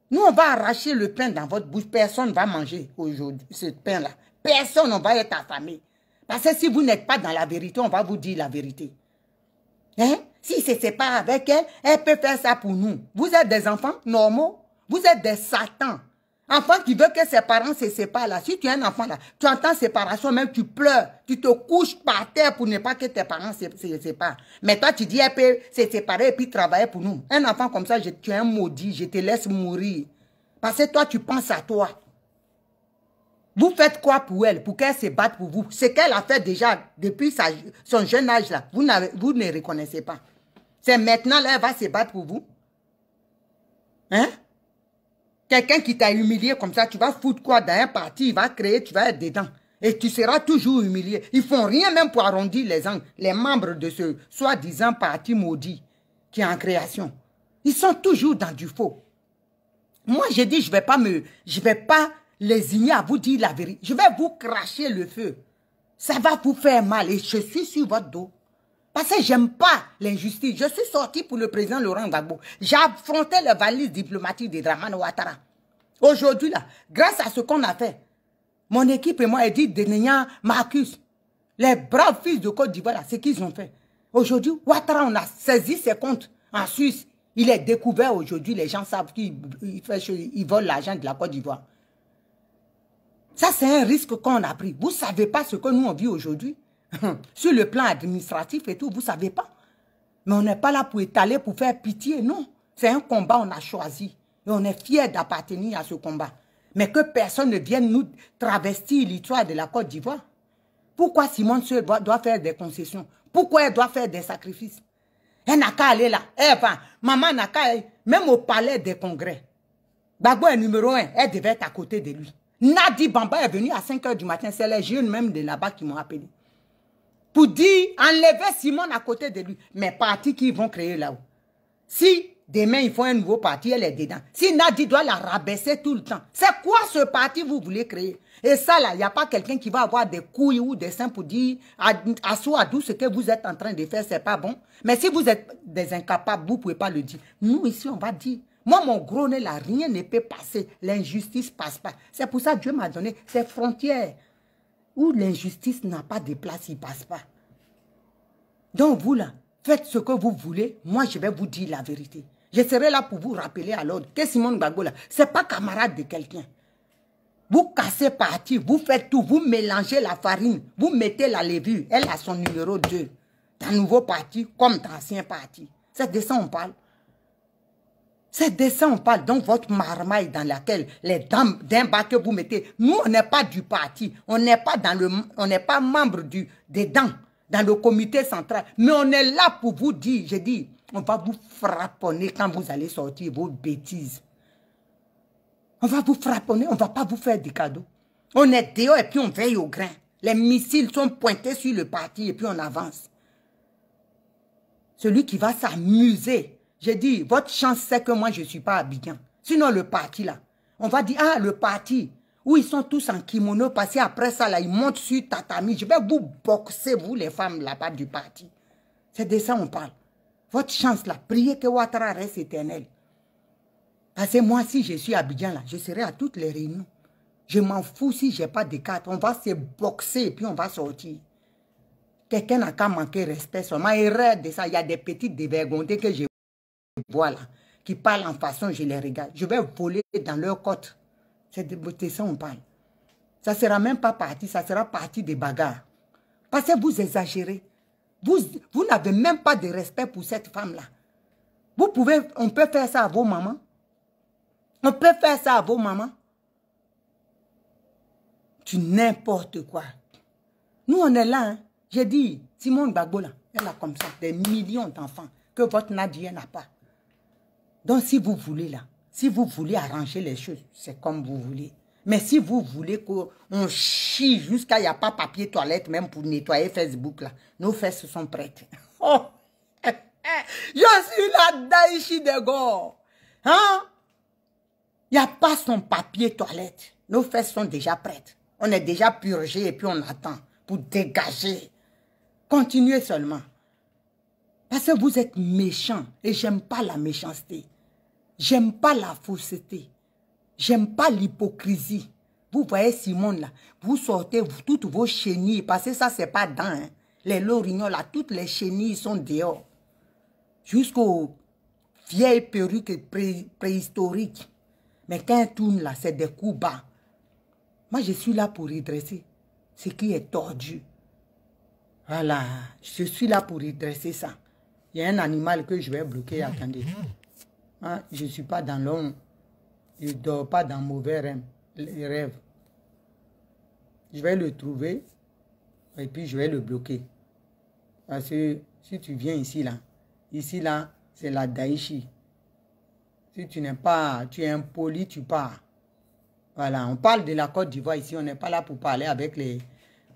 Nous, on va arracher le pain dans votre bouche. Personne ne va manger aujourd'hui, ce pain-là. Personne, on va être affamé. Parce que si vous n'êtes pas dans la vérité, on va vous dire la vérité. Hein? Si se sépare avec elle, elle peut faire ça pour nous. Vous êtes des enfants normaux. Vous êtes des satans. Enfant qui veut que ses parents se séparent là. Si tu es un enfant là, tu entends séparation, même tu pleures. Tu te couches par terre pour ne pas que tes parents se séparent. Mais toi, tu dis, elle peut se séparer et puis travailler pour nous. Un enfant comme ça, tu es un maudit, je te laisse mourir. Parce que toi, tu penses à toi. Vous faites quoi pour elle, pour qu'elle se batte pour vous? Ce qu'elle a fait déjà depuis son jeune âge là, vous ne reconnaissez pas. C'est maintenant là, elle va se battre pour vous. Hein? Quelqu'un qui t'a humilié comme ça, tu vas foutre quoi dans un parti, il va créer, tu vas être dedans. Et tu seras toujours humilié. Ils font rien même pour arrondir les angles. Les membres de ce soi-disant parti maudit qui est en création. Ils sont toujours dans du faux. Moi, j'ai dit, je vais pas lésigner à vous dire la vérité. Je vais vous cracher le feu. Ça va vous faire mal et je suis sur votre dos. Parce que j'aime pas l'injustice. Je suis sorti pour le président Laurent Gbagbo. J'ai affronté les valises diplomatiques de Dramane Ouattara. Aujourd'hui, là, grâce à ce qu'on a fait, mon équipe et moi, Edith Denignan, Marcus, les braves fils de Côte d'Ivoire, c'est ce qu'ils ont fait. Aujourd'hui, Ouattara, on a saisi ses comptes en Suisse. Il est découvert aujourd'hui. Les gens savent qu'il vole l'argent de la Côte d'Ivoire. Ça, c'est un risque qu'on a pris. Vous ne savez pas ce que nous, on vit aujourd'hui. Sur le plan administratif et tout, vous ne savez pas. Mais on n'est pas là pour étaler, pour faire pitié, non. C'est un combat qu'on a choisi. Et on est fiers d'appartenir à ce combat. Mais que personne ne vienne nous travestir l'histoire de la Côte d'Ivoire. Pourquoi Simone Seul doit faire des concessions? Pourquoi elle doit faire des sacrifices? Elle n'a qu'à aller là. Maman n'a qu'à aller. Même au palais des congrès. Gbagbo est numéro 1. Elle devait être à côté de lui. Nadi Bamba est venu à 5 h du matin. C'est les jeunes même de là-bas qui m'ont appelé. Pour dire, enlever Simone à côté de lui. Mais partis qui vont créer là-haut. Si demain ils font un nouveau parti, elle est dedans. Si Nadi doit la rabaisser tout le temps. C'est quoi ce parti vous voulez créer? Et ça là, il n'y a pas quelqu'un qui va avoir des couilles ou des seins pour dire à soi, à d'où ce que vous êtes en train de faire, c'est pas bon. Mais si vous êtes des incapables, vous ne pouvez pas le dire. Nous ici, on va dire. Moi, mon gros nez là, rien ne peut passer. L'injustice ne passe pas. C'est pour ça que Dieu m'a donné ces frontières. Où l'injustice n'a pas de place, il ne passe pas. Donc vous là, faites ce que vous voulez, moi je vais vous dire la vérité. Je serai là pour vous rappeler à l'ordre que Simone Gbagbo là, ce n'est pas camarade de quelqu'un. Vous cassez parti, vous faites tout, vous mélangez la farine, vous mettez la levure, elle a son numéro 2. Dans nouveau parti comme dans ancien parti. C'est de ça on parle. C'est de ça on parle. Donc votre marmaille dans laquelle les dames d'un bas que vous mettez, nous on n'est pas du parti, on n'est pas membre dedans, dans le comité central, mais on est là pour vous dire, je dis, on va vous frapponner quand vous allez sortir vos bêtises. On va vous frapponner, on ne va pas vous faire des cadeaux. On est dehors et puis on veille au grain. Les missiles sont pointés sur le parti et puis on avance. Celui qui va s'amuser. J'ai dit, votre chance, c'est que moi, je ne suis pas à Abidjan. Sinon, le parti, là, on va dire, ah, le parti, où ils sont tous en kimono, parce qu'après ça, là, ils montent sur tatami. Je vais vous boxer, vous, les femmes, là-bas du parti. C'est de ça on parle. Votre chance, là, priez que Ouattara reste éternel. Parce que moi, si je suis à Abidjan, là, je serai à toutes les réunions. Je m'en fous si je n'ai pas de carte. On va se boxer et puis on va sortir. Quelqu'un n'a qu'à manquer respect seulement. Erreur de ça, il y a des petites dévergondées que je vois là, qui parlent en façon, je les regarde. Je vais voler dans leur côte. C'est de ça on parle. Ça ne sera même pas parti, ça sera parti des bagarres. Parce que vous exagérez. Vous n'avez même pas de respect pour cette femme-là. On peut faire ça à vos mamans. On peut faire ça à vos mamans. Tu n'importe quoi. Nous, on est là. Hein. J'ai dit, Simone Gbagbo, là, elle a comme ça des millions d'enfants que votre Nadia n'a pas. Donc, si vous voulez, là, si vous voulez arranger les choses, c'est comme vous voulez. Mais si vous voulez qu'on chie jusqu'à il n'y a pas papier toilette, même pour nettoyer Facebook, là, nos fesses sont prêtes. Oh! Je suis la Daïchi de Go. Hein? Il n'y a pas son papier toilette. Nos fesses sont déjà prêtes. On est déjà purgé et puis on attend pour dégager. Continuez seulement. Parce que vous êtes méchants et j'aime pas la méchanceté. J'aime pas la fausseté. J'aime pas l'hypocrisie. Vous voyez Simone là, vous sortez toutes vos chenilles parce que ça c'est pas dents. Hein. Les lorignons là, toutes les chenilles sont dehors. Jusqu'aux vieilles perruques préhistoriques. Mais quand elle tourne là, c'est des coups bas. Moi je suis là pour redresser ce qui est tordu. Voilà, je suis là pour redresser ça. Il y a un animal que je vais bloquer, attendez. Hein, je ne suis pas dans l'ombre. Je ne dors pas dans mauvais rêves. Je vais le trouver et puis je vais le bloquer. Parce que si tu viens ici là, c'est la Daïchi. Si tu n'es pas, tu es impoli, tu pars. Voilà, on parle de la Côte d'Ivoire ici, on n'est pas là pour parler avec les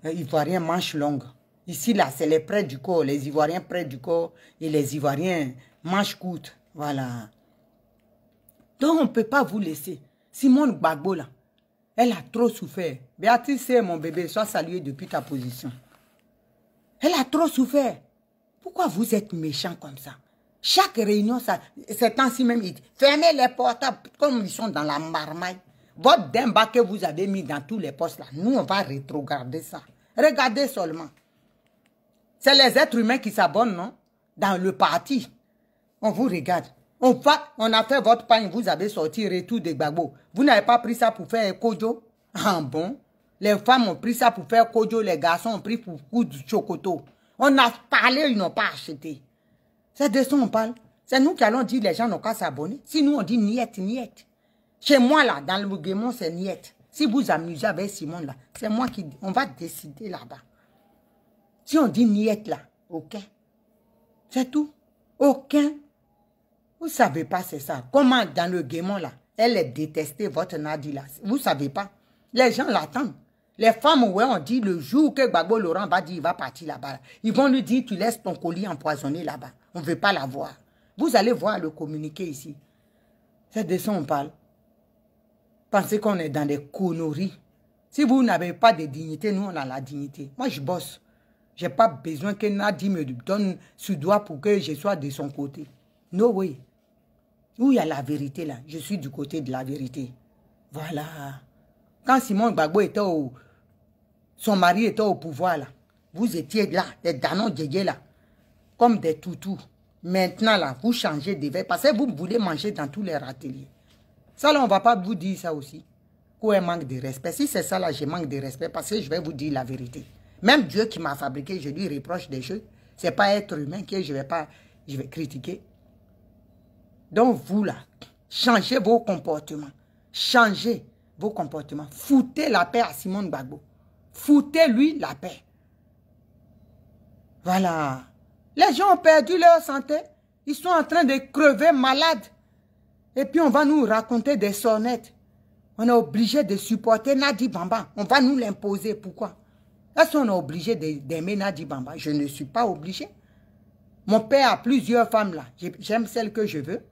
Ivoiriens manches longues. Ici, là, c'est les près du corps, les Ivoiriens près du corps et les Ivoiriens manches courtes. Voilà. Donc, on ne peut pas vous laisser. Simone Gbagbo, là, elle a trop souffert. Béatrice, mon bébé, sois salué depuis ta position. Elle a trop souffert. Pourquoi vous êtes méchants comme ça? Chaque réunion, c'est temps-ci même, fermez les portables comme ils sont dans la marmaille. Votre demba que vous avez mis dans tous les postes là, nous, on va rétrograder ça. Regardez seulement. C'est les êtres humains qui s'abonnent, non? Dans le parti. On vous regarde. On a fait votre pain, vous avez sorti retour de Gbagbo. Vous n'avez pas pris ça pour faire Kojo? Ah bon? Les femmes ont pris ça pour faire Kojo, les garçons ont pris pour coudre du chocoto. On a parlé, ils n'ont pas acheté. C'est de ça on parle. C'est nous qui allons dire les gens n'ont qu'à s'abonner. Si nous on dit niet, niet. Chez moi là, dans le Guémon, c'est niet. Si vous amusez avec Simon là, c'est moi qui... On va décider là-bas. Si on dit niet là, aucun. C'est tout. Aucun. Vous ne savez pas c'est ça. Comment dans le Guémon là, elle est détestée, votre Nadi là. Vous ne savez pas. Les gens l'attendent. Les femmes, ouais, on dit le jour que Gbagbo Laurent va dire il va partir là-bas. Ils vont lui dire tu laisses ton colis empoisonné là-bas. On ne veut pas la voir. Vous allez voir le communiqué ici. C'est de ça on parle. Pensez qu'on est dans des conneries. Si vous n'avez pas de dignité, nous on a la dignité. Moi je bosse. Je n'ai pas besoin que Nadi me donne ce doigt pour que je sois de son côté. No way. Où il y a la vérité là, je suis du côté de la vérité. Voilà. Quand Simon Gbagbo était son mari était au pouvoir là, vous étiez là, des Danon Djédjé là, comme des toutous. Maintenant là, vous changez de verre parce que vous voulez manger dans tous les râteliers. Ça là, on ne va pas vous dire ça aussi. Qu'on manque de respect. Si c'est ça là, je manque de respect parce que je vais vous dire la vérité. Même Dieu qui m'a fabriqué, je lui reproche des choses. Ce n'est pas être humain que je vais critiquer. Donc vous là, changez vos comportements. Changez vos comportements. Foutez la paix à Simon Gbagbo. Foutez-lui la paix. Voilà. Les gens ont perdu leur santé. Ils sont en train de crever malades. Et puis on va nous raconter des sonnettes. On est obligé de supporter Nadi Bamba. On va nous l'imposer. Pourquoi? Est-ce qu'on est obligé d'aimer Nadi Bamba? Je ne suis pas obligé. Mon père a plusieurs femmes là. J'aime celle que je veux.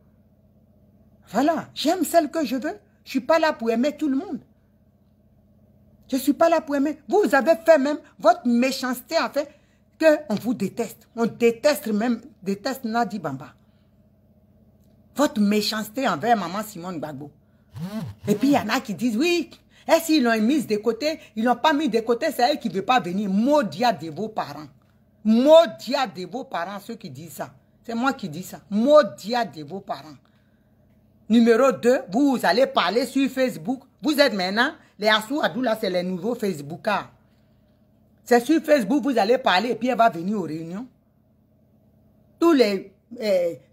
Voilà. J'aime celle que je veux. Je ne suis pas là pour aimer tout le monde. Je ne suis pas là pour aimer. Vous avez fait même votre méchanceté a fait qu'on vous déteste. On déteste Nadi Bamba. Votre méchanceté envers maman Simone Gbagbo. Et puis il y en a qui disent oui, et s'ils l'ont mis de côté, ils l'ont pas mis de côté, c'est elle qui ne veut pas venir. Maudit de vos parents. Maudit de vos parents, ceux qui disent ça. C'est moi qui dis ça. Maudit de vos parents. Numéro 2, vous allez parler sur Facebook. Vous êtes maintenant, les Assou Adou là, c'est les nouveaux Facebookers. C'est sur Facebook, vous allez parler et puis elle va venir aux réunions. Tous les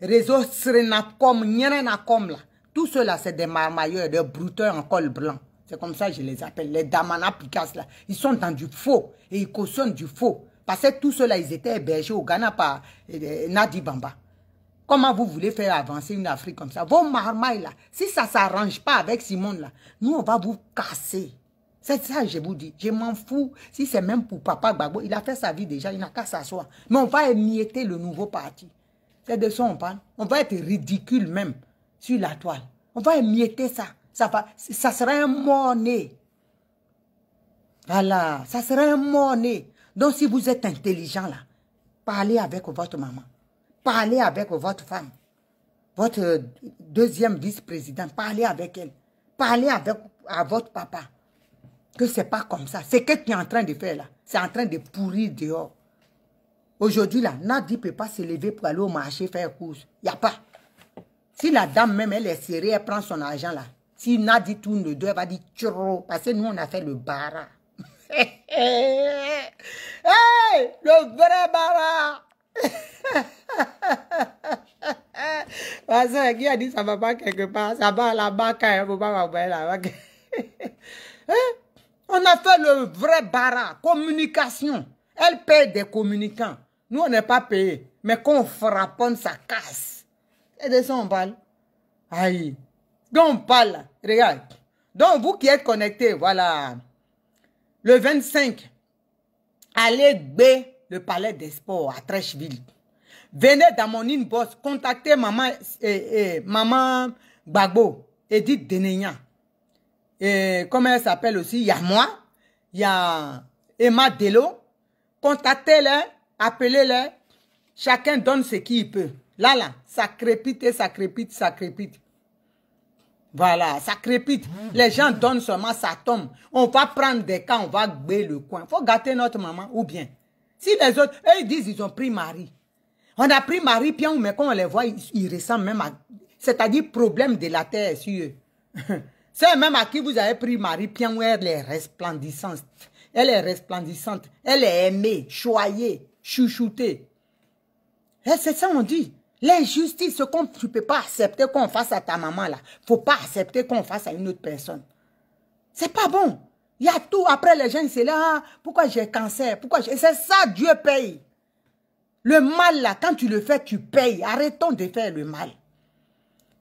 réseaux Srenacom, Nyerenacom là, tout cela c'est des marmailleurs, des brouteurs en col blanc. C'est comme ça que je les appelle, les Damana Picasso là. Ils sont dans du faux et ils cautionnent du faux. Parce que tout cela, ils étaient hébergés au Ghana par Nadi Bamba. Comment vous voulez faire avancer une Afrique comme ça? Vos marmailles là, si ça ne s'arrange pas avec Simone là, nous on va vous casser. C'est ça que je vous dis. Je m'en fous. Si c'est même pour Papa Gbagbo, il a fait sa vie déjà, il n'a qu'à s'asseoir. Mais on va émietter le nouveau parti. C'est de ça on parle. On va être ridicule même sur la toile. On va émietter ça. Ça sera un mort-né. Voilà, ça sera un mort-né. Donc si vous êtes intelligent là, parlez avec votre maman. Parlez avec votre femme. Votre deuxième vice-président, parlez avec elle. Parlez à votre papa. Que c'est pas comme ça. C'est ce que tu es en train de faire là. C'est en train de pourrir dehors. Aujourd'hui là, Nadi ne peut pas se lever pour aller au marché faire course. Il n'y a pas. Si la dame même, elle est serrée, elle prend son argent là. Si Nadi tourne le dos, elle va dire tchoro. Parce que nous, on a fait le bara. Hey, le vrai bara. Parce que qui a dit ça va pas quelque part. Ça va à la banque, il ne faut pas m'envoyer la banque. On a fait le vrai bara, communication. Elle paye des communicants. Nous, on n'est pas payé. Mais quand on frapponne, ça casse. Et de ça, on parle. Aïe. Donc on parle, regarde. Donc vous qui êtes connectés, voilà. Le 25, allez B, le palais des sports à Trècheville. Venez dans mon inbox, contactez maman, maman Gbagbo, Edith Denenya. Et comment elle s'appelle aussi, il y a moi, il y a Emma Delo. Contactez-les, appelez-les. Chacun donne ce qu'il peut. Là, ça crépite et ça crépite, ça crépite. Voilà, ça crépite. Les gens donnent seulement, ça tombe. On va prendre des cas, on va gber le coin. Il faut gâter notre maman ou bien. Si les autres, eux, ils disent ils ont pris Marie. On a pris Marie, puis mais quand on les voit, ils ressemblent même à... C'est-à-dire problème de la terre sur eux. C'est même à qui vous avez pris Marie, puis elle est resplendissante. Elle est resplendissante. Elle est aimée, choyée, chouchoutée. Et c'est ça on dit. L'injustice, ce qu'on tu ne peux pas accepter qu'on fasse à ta maman là. Il ne faut pas accepter qu'on fasse à une autre personne. C'est pas bon. Il y a tout. Après les gens, c'est là, ah, pourquoi j'ai cancer? Pourquoi c'est ça, Dieu paye. Le mal là, quand tu le fais, tu payes. Arrêtons de faire le mal.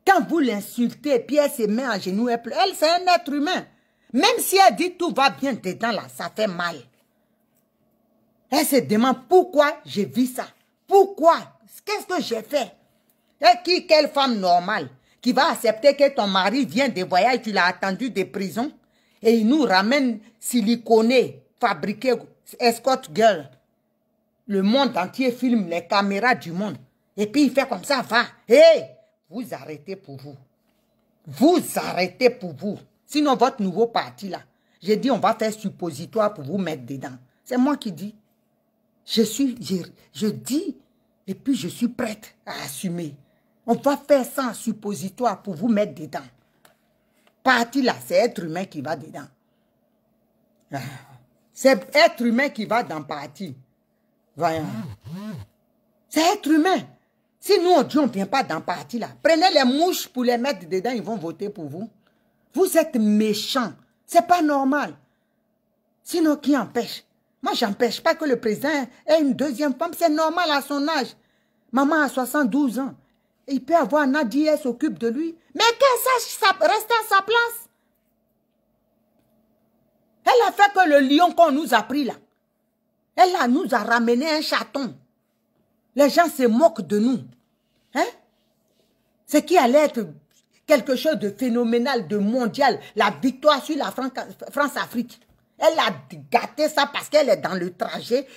Quand vous l'insultez, puis elle se met à genoux, elle pleure. Elle, c'est un être humain. Même si elle dit tout va bien dedans là, ça fait mal. Elle se demande pourquoi j'ai vu ça. Pourquoi? Qu'est-ce que j'ai fait? Et quelle femme normale qui va accepter que ton mari vient de voyage, tu l'as attendu de prison et il nous ramène siliconé, fabriqué, escort girl. Le monde entier filme les caméras du monde. Et puis il fait comme ça, va. Hé, vous arrêtez pour vous. Vous arrêtez pour vous. Sinon votre nouveau parti là, j'ai dit on va faire suppositoire pour vous mettre dedans. C'est moi qui dis. Je dis et puis je suis prête à assumer. On va faire ça en suppositoire pour vous mettre dedans. Parti là, c'est être humain qui va dedans. C'est être humain qui va dans parti. Voyons. C'est être humain. Si nous on dit on ne vient pas dans parti là, prenez les mouches pour les mettre dedans, ils vont voter pour vous. Vous êtes méchants. C'est pas normal. Sinon qui empêche? Moi, j'empêche pas que le président ait une deuxième femme. C'est normal à son âge. Maman a 72 ans. Il peut avoir Nadia, elle s'occupe de lui. Mais qu'elle sache rester à sa place. Elle a fait que le lion qu'on nous a pris là. Elle nous a ramené un chaton. Les gens se moquent de nous. Hein? Ce qui allait être quelque chose de phénoménal, de mondial. La victoire sur la France-Afrique. Elle a gâté ça parce qu'elle est dans le trajet,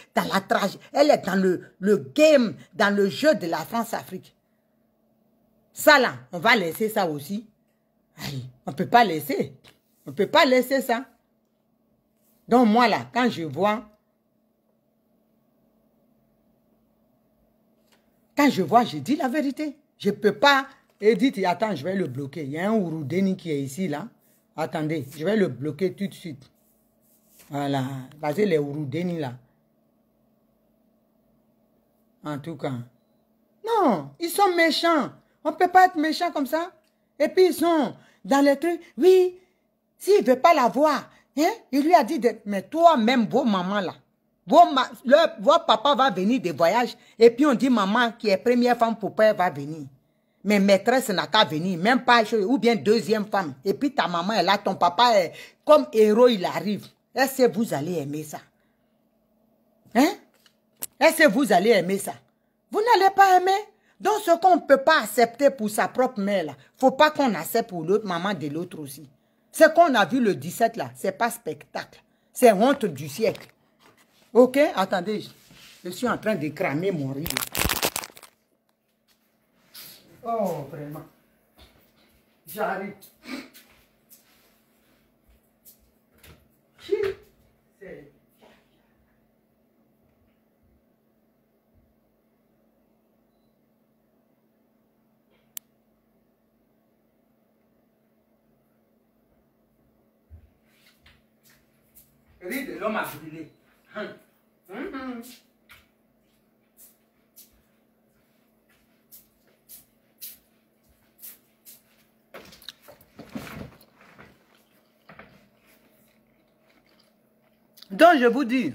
elle est dans le game, dans le jeu de la France-Afrique. Ça là, on va laisser ça aussi. Aïe, on ne peut pas laisser. On ne peut pas laisser ça. Donc moi là, quand je vois, je dis la vérité. Je ne peux pas. Edith, attends, je vais le bloquer. Il y a un Ouroudeni qui est ici là. Attendez, je vais le bloquer tout de suite. Voilà, parce que les Ouroudeni là. En tout cas. Non, ils sont méchants. On ne peut pas être méchant comme ça. Et puis ils sont dans les trucs. Oui, s'il ne veut pas la voir, hein, il lui a dit, mais toi-même, vos mamans là, votre papa va venir de voyage. Et puis on dit maman qui est première femme pour père va venir. Mais maîtresse n'a qu'à venir, même pas, ou bien deuxième femme. Et puis ta maman est là, ton papa est comme héros, il arrive. Est-ce que vous allez aimer ça? Hein? Est-ce que vous allez aimer ça? Vous n'allez pas aimer? Donc ce qu'on ne peut pas accepter pour sa propre mère, il ne faut pas qu'on accepte pour l'autre maman de l'autre aussi. Ce qu'on a vu le 17 là, ce n'est pas spectacle. C'est honte du siècle. Ok? Attendez, je suis en train de cramer mon riz. Oh, vraiment. J'arrive. Riz de l'homme a brûlé. Donc, je vous dis,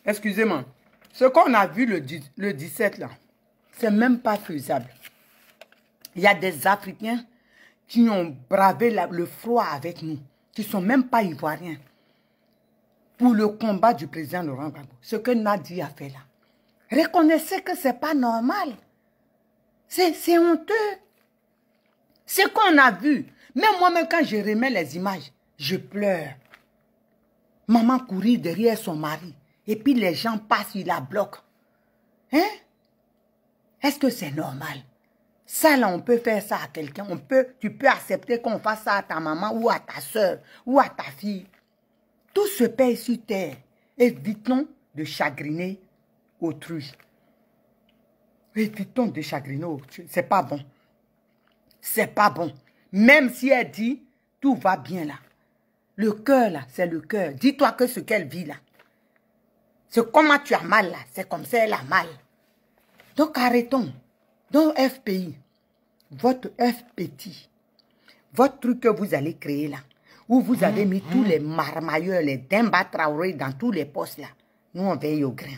excusez-moi, ce qu'on a vu le 17 là, c'est même pas faisable. Il y a des Africains qui ont bravé le froid avec nous, qui ne sont même pas ivoiriens, pour le combat du président Laurent Gbagbo. Ce que Nadi a fait là. Reconnaissez que ce n'est pas normal. C'est honteux. Ce qu'on a vu, même moi-même quand je remets les images, je pleure. Maman courir derrière son mari, et puis les gens passent, ils la bloquent. Hein? Est-ce que c'est normal? Ça là, on peut faire ça à quelqu'un. Tu peux accepter qu'on fasse ça à ta maman ou à ta soeur ou à ta fille. Tout se paye sur terre. Évitons de chagriner autrui. Évitons de chagriner autrui. C'est pas bon. C'est pas bon. Même si elle dit, tout va bien là. Le cœur là, c'est le cœur. Dis-toi que ce qu'elle vit là, c'est comment tu as mal là. C'est comme ça elle a mal. Donc arrêtons. Donc FPI, votre FPT, votre truc que vous allez créer là, où vous avez mis tous les marmailleurs, les Demba Traoré dans tous les postes là, nous on veille au grain.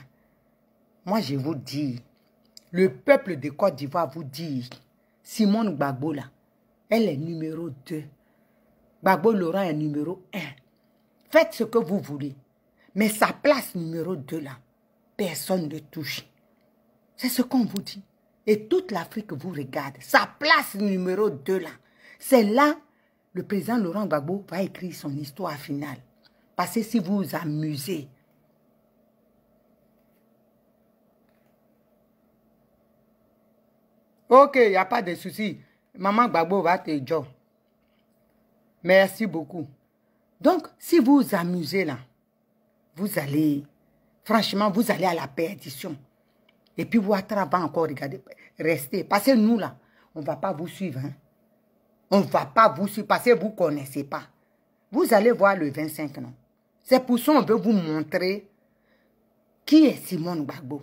Moi je vous dis, le peuple de Côte d'Ivoire vous dit, Simone Gbagbo là, elle est numéro 2. Gbagbo Laurent est numéro 1. Faites ce que vous voulez. Mais sa place numéro 2 là, personne ne touche. C'est ce qu'on vous dit. Et toute l'Afrique vous regarde. Sa place numéro 2 là, c'est là le président Laurent Gbagbo va écrire son histoire finale. Parce que si vous vous amusez, ok, il n'y a pas de souci. Maman Gbagbo va te dire. Merci beaucoup. Donc, si vous vous amusez là, vous allez, franchement, vous allez à la perdition. Et puis, Ouattara va encore regarder, rester. Parce que nous là, on ne va pas vous suivre. Hein? On ne va pas vous suivre parce que vous ne connaissez pas. Vous allez voir le 25, non? C'est pour ça qu'on veut vous montrer qui est Simone Gbagbo.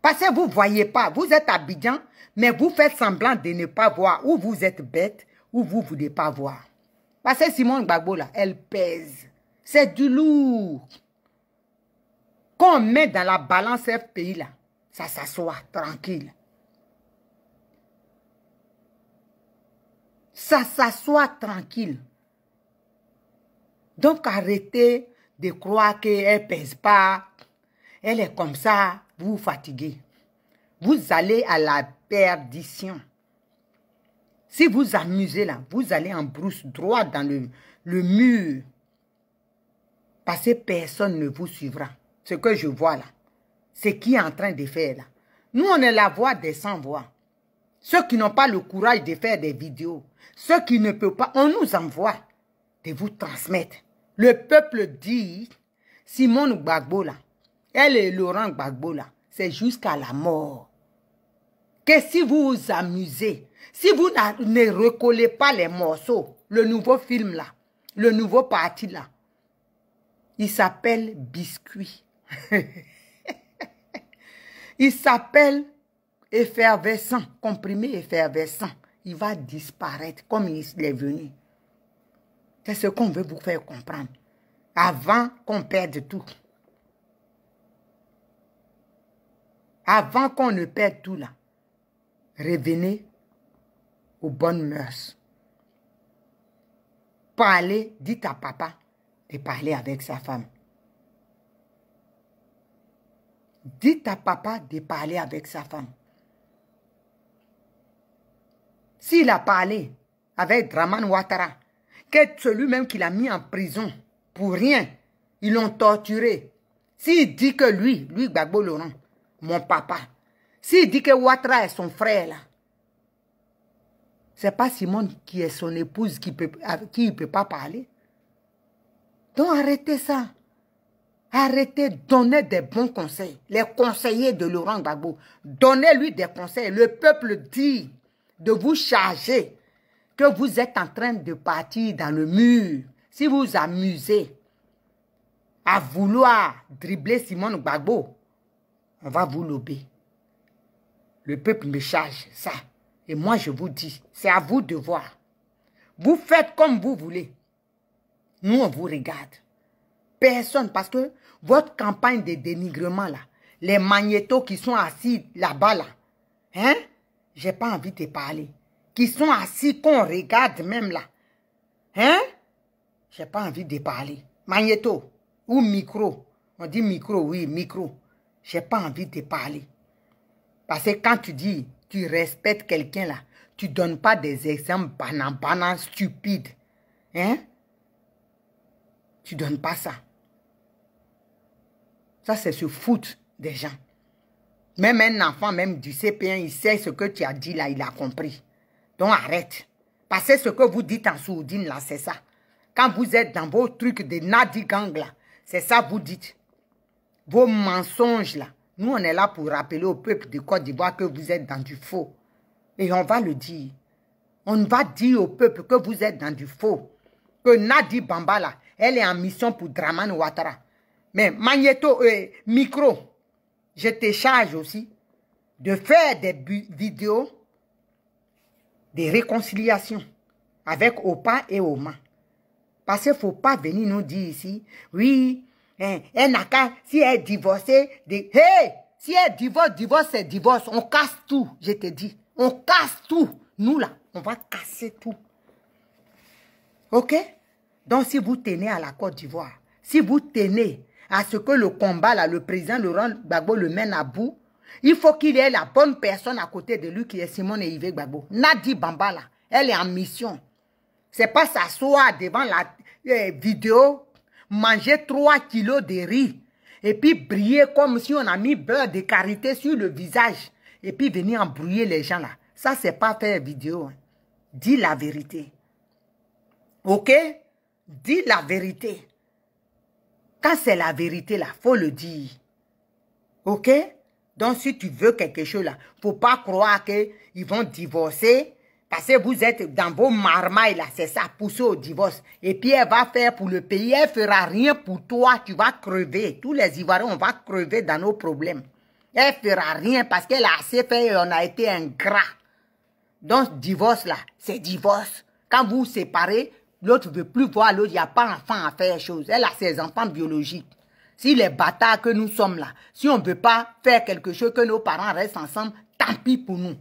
Parce que vous ne voyez pas, vous êtes à Abidjan, mais vous faites semblant de ne pas voir. Ou vous êtes bête, ou vous ne voulez pas voir. Parce que Simone Gbagbo, là, elle pèse. C'est du lourd. Quand on met dans la balance FPI, là, ça s'assoit tranquille. Ça s'assoit tranquille. Donc, arrêtez de croire qu'elle ne pèse pas. Elle est comme ça, vous vous fatiguez. Vous allez à la perdition. Si vous amusez là, vous allez en brousse droit dans le mur. Parce que personne ne vous suivra. Ce que je vois là, c'est qui est en train de faire là. Nous, on est la voix des sans-voix. Ceux qui n'ont pas le courage de faire des vidéos, ceux qui ne peuvent pas, on nous envoie de vous transmettre. Le peuple dit, Simone Gbagbo là, elle et Laurent Gbagbo là, c'est jusqu'à la mort. Que si vous vous amusez, si vous ne recollez pas les morceaux, le nouveau film là, le nouveau parti là, il s'appelle Biscuit. Il s'appelle effervescent, comprimé effervescent. Il va disparaître comme il est venu. C'est ce qu'on veut vous faire comprendre. Avant qu'on perde tout. Avant qu'on ne perde tout là. Revenez aux bonnes mœurs. Parlez, dites à papa de parler avec sa femme. Dites à papa de parler avec sa femme. S'il a parlé avec Dramane Ouattara, que celui-même qu'il a mis en prison pour rien, ils l'ont torturé. S'il dit que lui Gbagbo Laurent, mon papa, s'il dit que Ouattara est son frère là, c'est pas Simone qui est son épouse qui ne peut pas parler. Donc arrêtez ça. Arrêtez, donnez des bons conseils. Les conseillers de Laurent Gbagbo, donnez-lui des conseils. Le peuple dit de vous charger que vous êtes en train de partir dans le mur. Si vous vous amusez à vouloir dribbler Simone Gbagbo, on va vous lober. Le peuple me charge ça. Et moi, je vous dis, c'est à vous de voir. Vous faites comme vous voulez. Nous, on vous regarde. Personne, parce que votre campagne de dénigrement, là, les magnétos qui sont assis là-bas, là, hein, j'ai pas envie de parler. qui sont assis, qu'on regarde même là. Hein? J'ai pas envie de parler. Magnéto ou micro. On dit micro, oui, micro. J'ai pas envie de parler. Parce que quand tu dis, tu respectes quelqu'un là, tu donnes pas des exemples banans, stupides. Hein? Tu donnes pas ça. Ça, c'est se foutre des gens. Même un enfant, même du CP1, il sait ce que tu as dit là, il a compris. Donc arrête. Parce que ce que vous dites en sourdine là, c'est ça. Quand vous êtes dans vos trucs de Nadi Gang là, c'est ça vous dites. Vos mensonges là. Nous, on est là pour rappeler au peuple de Côte d'Ivoire que vous êtes dans du faux. Et on va le dire. On va dire au peuple que vous êtes dans du faux. Que Nadi Bamba là, elle est en mission pour Dramane Ouattara. Mais Magnéto, micro, je te charge aussi de faire des vidéos de réconciliation avec Opa et Oma. Parce qu'il ne faut pas venir nous dire ici, oui, elle n'a qu'à, si elle est divorcée, hey, si elle divorce, c'est divorce. On casse tout, je te dis. On casse tout. Nous là, on va casser tout. Ok? Donc si vous tenez à la Côte d'Ivoire, si vous tenez à ce que le combat là, le président Laurent Gbagbo le mène à bout, il faut qu'il ait la bonne personne à côté de lui qui est Simone Yves Gbagbo. Nadi Bamba là, elle est en mission. C'est pas s'asseoir devant la vidéo, manger 3 kilos de riz et puis briller comme si on a mis beurre de karité sur le visage et puis venir embrouiller les gens là. Ça, c'est pas faire vidéo. Hein. Dis la vérité. Ok? Dis la vérité. Quand c'est la vérité là, faut le dire. Ok? Donc, si tu veux quelque chose là, faut pas croire qu'ils vont divorcer. Parce que vous êtes dans vos marmailles là, c'est ça, poussé au divorce. Et puis elle va faire pour le pays, elle fera rien pour toi, tu vas crever. Tous les Ivoiriens, on va crever dans nos problèmes. Elle fera rien parce qu'elle a assez fait et on a été ingrat. Donc divorce là, c'est divorce. Quand vous vous séparez, l'autre ne veut plus voir l'autre, il n'y a pas d'enfant à faire chose. Elle a ses enfants biologiques. Si les bâtards que nous sommes là, si on ne veut pas faire quelque chose, que nos parents restent ensemble, tant pis pour nous.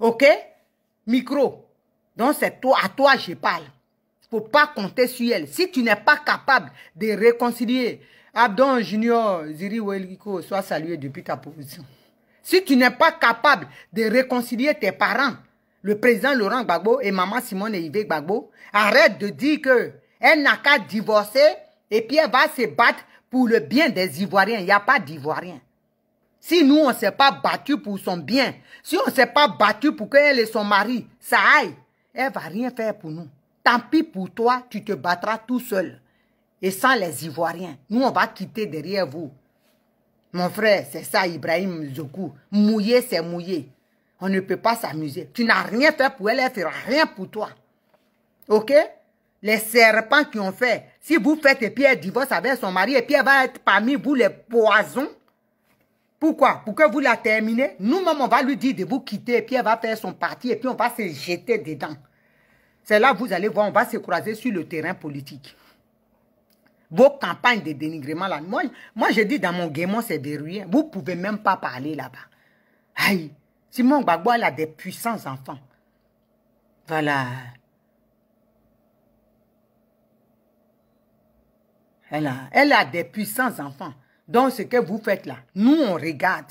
Ok? Micro. Donc c'est toi, à toi je parle. Il ne faut pas compter sur elle. Si tu n'es pas capable de réconcilier, Abdon Junior, Ziri Weliko, sois salué depuis ta position. Si tu n'es pas capable de réconcilier tes parents, le président Laurent Gbagbo et maman Simone Yves Gbagbo, arrête de dire qu'elle n'a qu'à divorcer et puis elle va se battre pour le bien des Ivoiriens. Il n'y a pas d'Ivoiriens. Si nous, on ne s'est pas battu pour son bien, si on ne s'est pas battu pour qu'elle et son mari, ça aille, elle ne va rien faire pour nous. Tant pis pour toi, tu te battras tout seul. Et sans les Ivoiriens, nous, on va quitter derrière vous. Mon frère, c'est ça, Ibrahim Zokou. Mouiller, c'est mouiller. On ne peut pas s'amuser. Tu n'as rien fait pour elle, elle ne fera rien pour toi. Ok? Les serpents qui ont fait, si vous faites et puis elle divorce avec son mari et puis elle va être parmi vous les poisons. Pourquoi? Pour que vous la terminez. Nous-mêmes, on va lui dire de vous quitter et puis elle va faire son parti et puis on va se jeter dedans. C'est là que vous allez voir, on va se croiser sur le terrain politique. Vos campagnes de dénigrement là. Moi je dis dans mon guémon, c'est verrouillé. Vous ne pouvez même pas parler là-bas. Aïe. Simone Gbagbo, elle a des puissants enfants. Voilà. Elle a des puissants enfants. Donc, ce que vous faites là, nous, on regarde.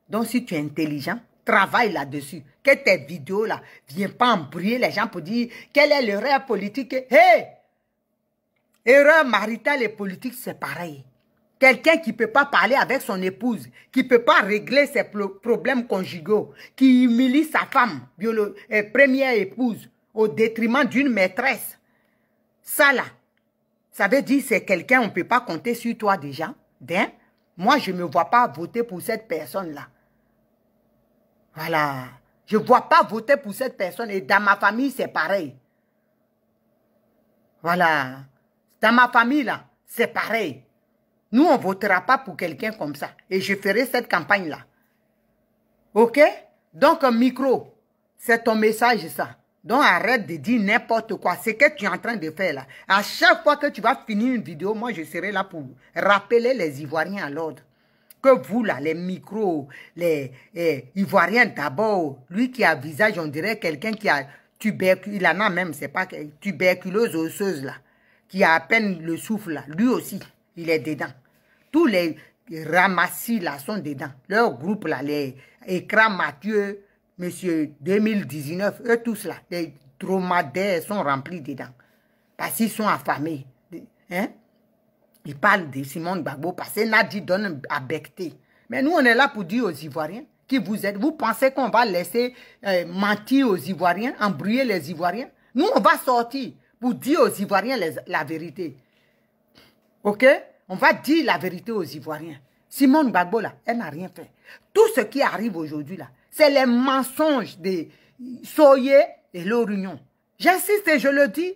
Donc, si tu es intelligent, travaille là-dessus. Que tes vidéos là ne viennent pas embrouiller les gens pour dire quelle est l'erreur politique. Hé! Erreur maritale et politique, c'est pareil. Quelqu'un qui ne peut pas parler avec son épouse, qui ne peut pas régler ses problèmes conjugaux, qui humilie sa femme, première épouse, au détriment d'une maîtresse. Ça là, ça veut dire que c'est quelqu'un, on ne peut pas compter sur toi déjà. Moi, je ne me vois pas voter pour cette personne-là. Voilà. Je ne vois pas voter pour cette personne. Et dans ma famille, c'est pareil. Voilà. Dans ma famille, là, c'est pareil. Nous, on ne votera pas pour quelqu'un comme ça. Et je ferai cette campagne-là. OK? Donc, micro, c'est ton message, ça. Donc, arrête de dire n'importe quoi. C'est ce que tu es en train de faire là. À chaque fois que tu vas finir une vidéo, moi, je serai là pour rappeler les Ivoiriens à l'ordre. Que vous, là, les micros, les Ivoiriens d'abord, lui qui a visage, on dirait quelqu'un qui a tuberculose, il en a même, c'est pas tuberculose osseuse, là, qui a à peine le souffle, là. Lui aussi, il est dedans. Tous les ramassis, là, sont dedans. Leur groupe, là, les Écran Mathieu, monsieur 2019, eux tous, là, les dromadaires sont remplis dedans. Parce qu'ils sont affamés. Hein? Il parle de Simone Gbagbo parce que Nadi donne à becter. Mais nous, on est là pour dire aux Ivoiriens qui vous êtes. Vous pensez qu'on va laisser mentir aux Ivoiriens, embrouiller les Ivoiriens? Nous, on va sortir pour dire aux Ivoiriens la vérité. OK? On va dire la vérité aux Ivoiriens. Simone Gbagbo, là, elle n'a rien fait. Tout ce qui arrive aujourd'hui, là, c'est les mensonges de Soye et l'Orunion. J'insiste et je le dis.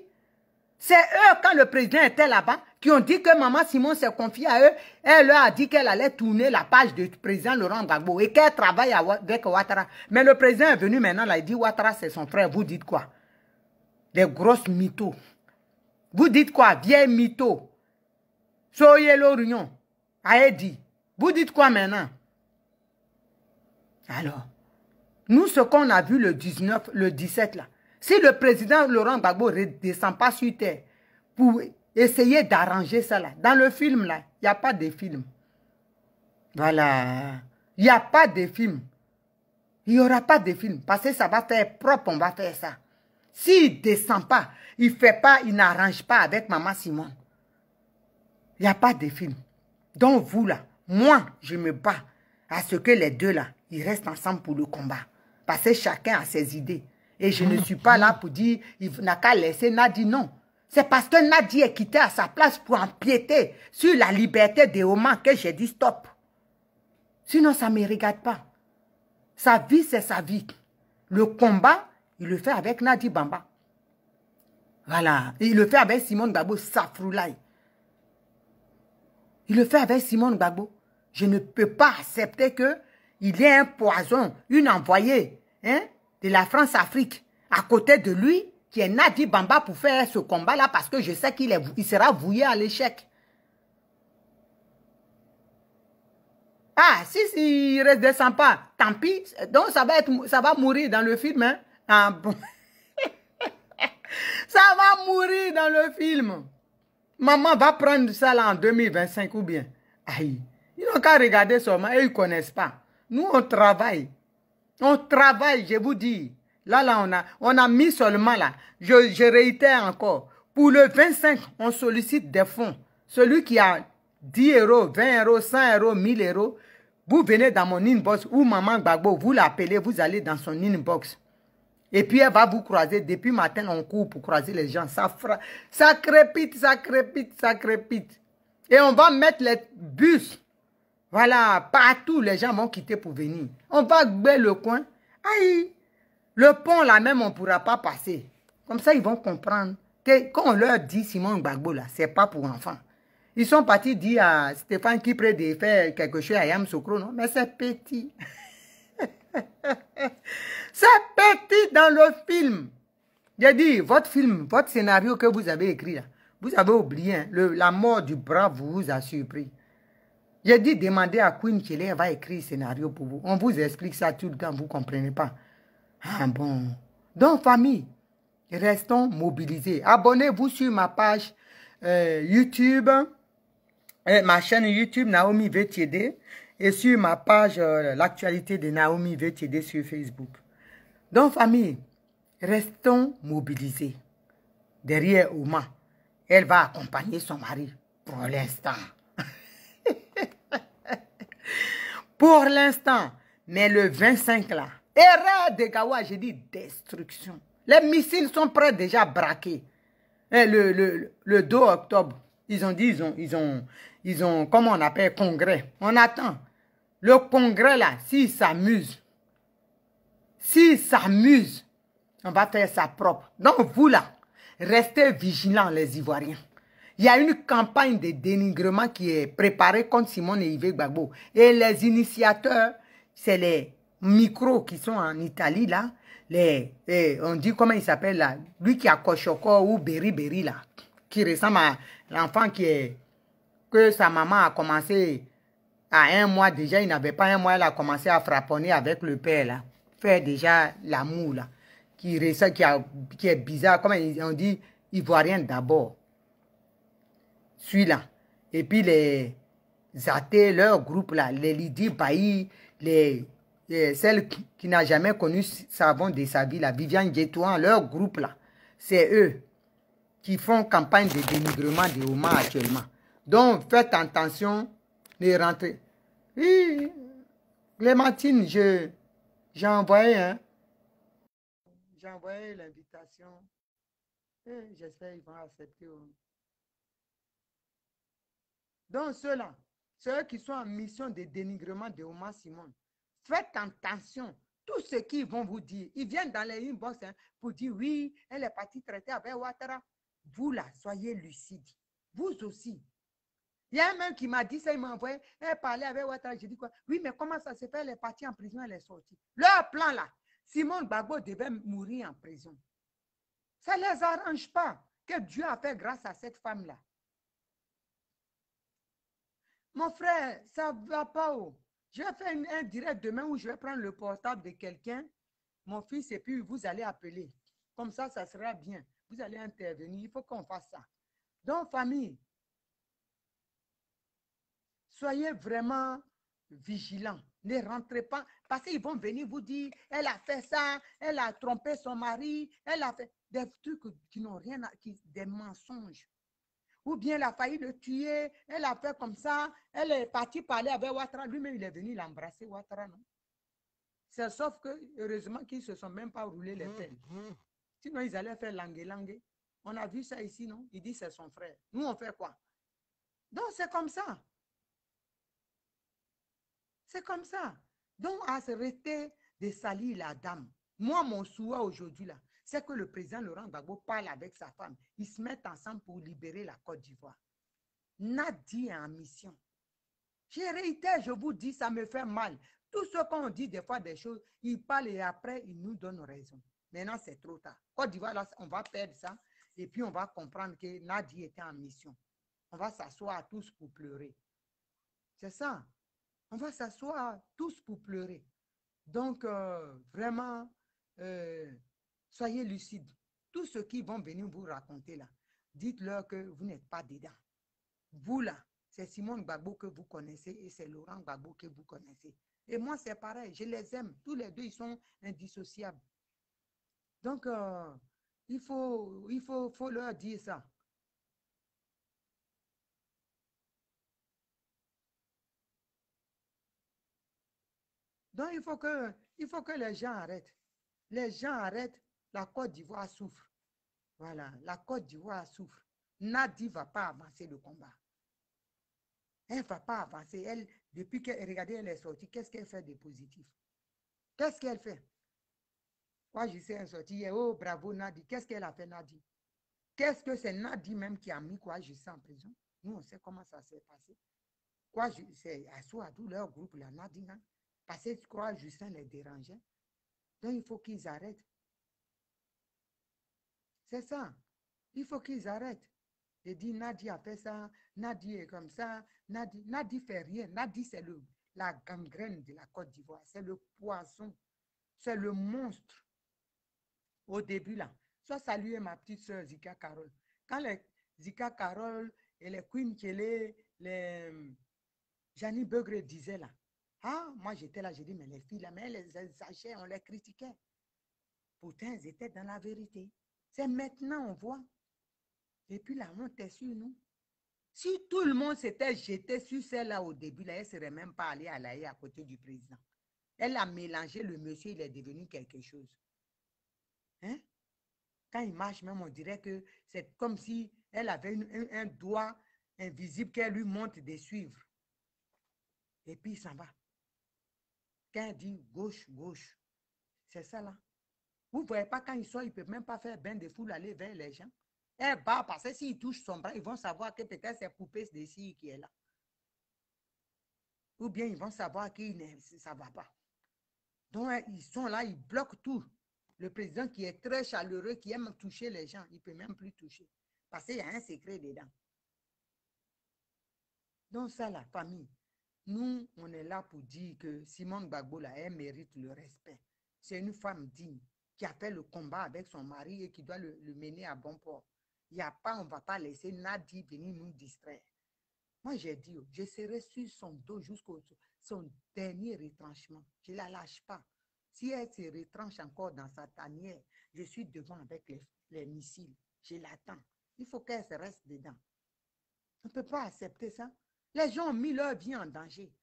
C'est eux, quand le président était là-bas, qui ont dit que Maman Simone s'est confiée à eux. Elle leur a dit qu'elle allait tourner la page du président Laurent Gbagbo et qu'elle travaille avec Ouattara. Mais le président est venu maintenant, là, il dit Ouattara, c'est son frère. Vous dites quoi? Des grosses mythos. Vous dites quoi? Vieille mythos. Soyez l'Orunion. A dit. Vous dites quoi maintenant? Alors, nous, ce qu'on a vu le 19, le 17, là, si le président Laurent Gbagbo ne descend pas sur terre pour essayer d'arranger ça là, dans le film là, il n'y a pas de film. Voilà. Il n'y a pas de film. Il n'y aura pas de film. Parce que ça va faire propre, on va faire ça. S'il ne descend pas, il ne fait pas, il n'arrange pas avec Maman Simone. Il n'y a pas de film. Donc vous là, moi, je me bats à ce que les deux là, ils restent ensemble pour le combat. Parce que chacun a ses idées. Et je ne suis pas là pour dire, il n'a qu'à laisser Nadi, non. C'est parce que Nadi est quitté à sa place pour empiéter sur la liberté des Oman que j'ai dit stop. Sinon, ça ne me regarde pas. Sa vie, c'est sa vie. Le combat, il le fait avec Nadi Bamba. Voilà. Il le fait avec Simone Gbagbo, Safroulaye. Il le fait avec Simone Gbagbo. Je ne peux pas accepter qu'il y ait un poison, une envoyée, hein, de la France-Afrique à côté de lui, qui est Nadi Bamba pour faire ce combat-là, parce que je sais qu'il sera voué à l'échec. Ah, si il ne redescend pas, tant pis. Donc, ça va mourir dans le film. Hein? Ah, bon. Ça va mourir dans le film. Maman va prendre ça là en 2025 ou bien. Aïe. Ils n'ont qu'à regarder seulement et ils ne connaissent pas. Nous, on travaille. On travaille, je vous dis. Là, on a mis seulement là. Je réitère encore. Pour le 25, on sollicite des fonds. Celui qui a 10 euros, 20 euros, 100 euros, 1000 euros, vous venez dans mon inbox ou Maman Gbagbo, vous l'appelez, vous allez dans son inbox. Et puis elle va vous croiser. Depuis matin, on court pour croiser les gens. Ça crépite, ça crépite, ça crépite. Et on va mettre les bus. Voilà, partout, les gens vont quitter pour venir. On va gber le coin. Aïe, le pont là même, on ne pourra pas passer. Comme ça, ils vont comprendre que quand on leur dit Simone Gbagbo là, ce n'est pas pour enfants. Ils sont partis dire à Stéphane qui prête de faire quelque chose à Yam Sokro, non? Mais c'est petit. C'est petit dans le film. J'ai dit, votre film, votre scénario que vous avez écrit là, vous avez oublié, hein, la mort du brave vous a surpris. J'ai dit, demandez à Queen Kelly, elle va écrire le scénario pour vous. On vous explique ça tout le temps, vous ne comprenez pas. Ah bon. Donc, famille, restons mobilisés. Abonnez-vous sur ma page YouTube, ma chaîne YouTube Naomi veut t'aider, et sur ma page l'actualité de Naomi veut t'aider sur Facebook. Donc, famille, restons mobilisés. Derrière Ouma, elle va accompagner son mari pour l'instant. Pour l'instant, mais le 25 là, erreur de Gawa, j'ai dit destruction. Les missiles sont prêts déjà à braquer. Et le 2 octobre, ils ont dit, ils ont, comment on appelle, congrès. On attend. Le congrès là, s'ils s'amusent, on va faire ça propre. Donc vous là, restez vigilants les Ivoiriens. Il y a une campagne de dénigrement qui est préparée contre Simone et Yves Gbagbo. Et les initiateurs, c'est les micros qui sont en Italie là. On dit comment il s'appelle là. Lui qui a Kochoko ou Berry là. Qui ressemble à l'enfant que sa maman a commencé À 1 mois déjà, il n'avait pas 1 mois, elle a commencé à frapponner avec le père là. Faire déjà l'amour là. Qui est bizarre, comme on dit, ivoirien d'abord. Celui-là. Et puis les athées, leur groupe là, les Lydie Bailly, celle qui n'a jamais connu savon de sa vie, la Viviane Djetouan, leur groupe là, c'est eux qui font campagne de dénigrement de Ouma actuellement. Donc, faites attention, ne rentrez. Oui, Clémentine, j'ai envoyé, hein. J'ai envoyé l'invitation. J'espère qu'ils vont accepter. Donc, ceux-là, ceux qui sont en mission de dénigrement de Ouma Simone, faites attention. Tout ce qu'ils vont vous dire, ils viennent dans les inbox hein, pour dire oui, elle est partie traiter avec Ouattara. Vous là, soyez lucide. Vous aussi. Il y a un même qui m'a dit ça, il m'a envoyé, elle parlait avec Ouattara. J'ai dit quoi? Oui, mais comment ça se fait? Elle est partie en prison, elle est sortie. Leur plan là, Simone Gbagbo devait mourir en prison. Ça ne les arrange pas que Dieu a fait grâce à cette femme-là. Mon frère, ça ne va pas. Oh. Je vais faire un direct demain où je vais prendre le portable de quelqu'un, mon fils, et puis vous allez appeler. Comme ça sera bien. Vous allez intervenir. Il faut qu'on fasse ça. Donc, famille, soyez vraiment vigilants. Ne rentrez pas. Parce qu'ils vont venir vous dire, elle a fait ça, elle a trompé son mari, elle a fait des trucs qui n'ont rien à... des mensonges. Ou bien elle a failli le tuer, elle a fait comme ça, elle est partie parler avec Ouattara, lui-même il est venu l'embrasser, Ouattara, non? C'est sauf que, heureusement qu'ils ne se sont même pas roulés les pelles. Sinon, ils allaient faire langue. On a vu ça ici, non? Il dit c'est son frère. Nous, on fait quoi? Donc, c'est comme ça. C'est comme ça. Donc, à s'arrêter de salir la dame. Moi, mon souhait aujourd'hui, là, c'est que le président Laurent Gbagbo parle avec sa femme. Ils se mettent ensemble pour libérer la Côte d'Ivoire. Nadi est en mission. Je réitère, je vous dis, ça me fait mal. Tout ce qu'on dit des fois des choses, ils parlent et après, ils nous donnent raison. Maintenant, c'est trop tard. Côte d'Ivoire, là, on va perdre ça et puis on va comprendre que Nadi était en mission. On va s'asseoir tous pour pleurer. C'est ça. On va s'asseoir tous pour pleurer. Donc, vraiment, soyez lucides. Tous ceux qui vont venir vous raconter là, dites-leur que vous n'êtes pas dedans. Vous là, c'est Simone Gbagbo que vous connaissez et c'est Laurent Gbagbo que vous connaissez. Et moi, c'est pareil, je les aime. Tous les deux, ils sont indissociables. Donc, il faut leur dire ça. Donc, il faut que les gens arrêtent. Les gens arrêtent. La Côte d'Ivoire souffre. Voilà, la Côte d'Ivoire souffre. Nadi ne va pas avancer le combat. Elle ne va pas avancer. Elle, depuis qu'elle, regardez, elle est sortie, qu'est-ce qu'elle fait de positif? Qu'est-ce qu'elle fait? Moi, je sais, elle est sortie, oh, bravo Nadi. Qu'est-ce qu'elle a fait, Nadi? Qu'est-ce que c'est Nadi même qui a mis quoi, je sais en prison? Nous, on sait comment ça s'est passé. Quoi, c'est à tout leur groupe, la Nadi, hein? Parce que quoi, Justin les dérangeait. Donc, il faut qu'ils arrêtent. C'est ça. Il faut qu'ils arrêtent. Et dit Nadi a fait ça, Nadi est comme ça, Nadi fait rien. Nadi, c'est la gangrène de la Côte d'Ivoire. C'est le poison. C'est le monstre. Au début, là. Soit saluer ma petite soeur Zika Carole. Quand les Zika Carole et les Queen Kelly, les Janie Beugre disaient là, ah, moi j'étais là, j'ai dit, mais les filles là, mais elles exagèrent, on les critiquait. Pourtant, elles étaient dans la vérité. C'est maintenant, on voit. Et puis la honte est sur nous. Si tout le monde s'était jeté sur celle-là au début, là, elle ne serait même pas allée à l'AE à côté du président. Elle a mélangé le monsieur, il est devenu quelque chose. Hein? Quand il marche même, on dirait que c'est comme si elle avait un doigt invisible qu'elle lui montre de suivre. Et puis il s'en va. Quand elle dit gauche, gauche, c'est ça là. Vous ne voyez pas quand il sort, il ne peut même pas faire bain de foule aller vers les gens. Elle bat parce que s'ils touchent son bras, ils vont savoir que peut-être c'est Poupée d'ici qui est là. Ou bien ils vont savoir que ça ne va pas. Donc, ils sont là, ils bloquent tout. Le président qui est très chaleureux, qui aime toucher les gens, il ne peut même plus toucher. Parce qu'il y a un secret dedans. Donc, ça, la famille. Nous, on est là pour dire que Simone Gbagbo, là, elle mérite le respect. C'est une femme digne qui a fait le combat avec son mari et qui doit le mener à bon port. Il n'y a pas, on ne va pas laisser Nadi venir nous distraire. Moi, j'ai dit, je serai sur son dos jusqu'au son dernier retranchement. Je ne la lâche pas. Si elle se retranche encore dans sa tanière, je suis devant avec les missiles. Je l'attends. Il faut qu'elle se reste dedans. On ne peut pas accepter ça. Les gens ont mis leur vie en danger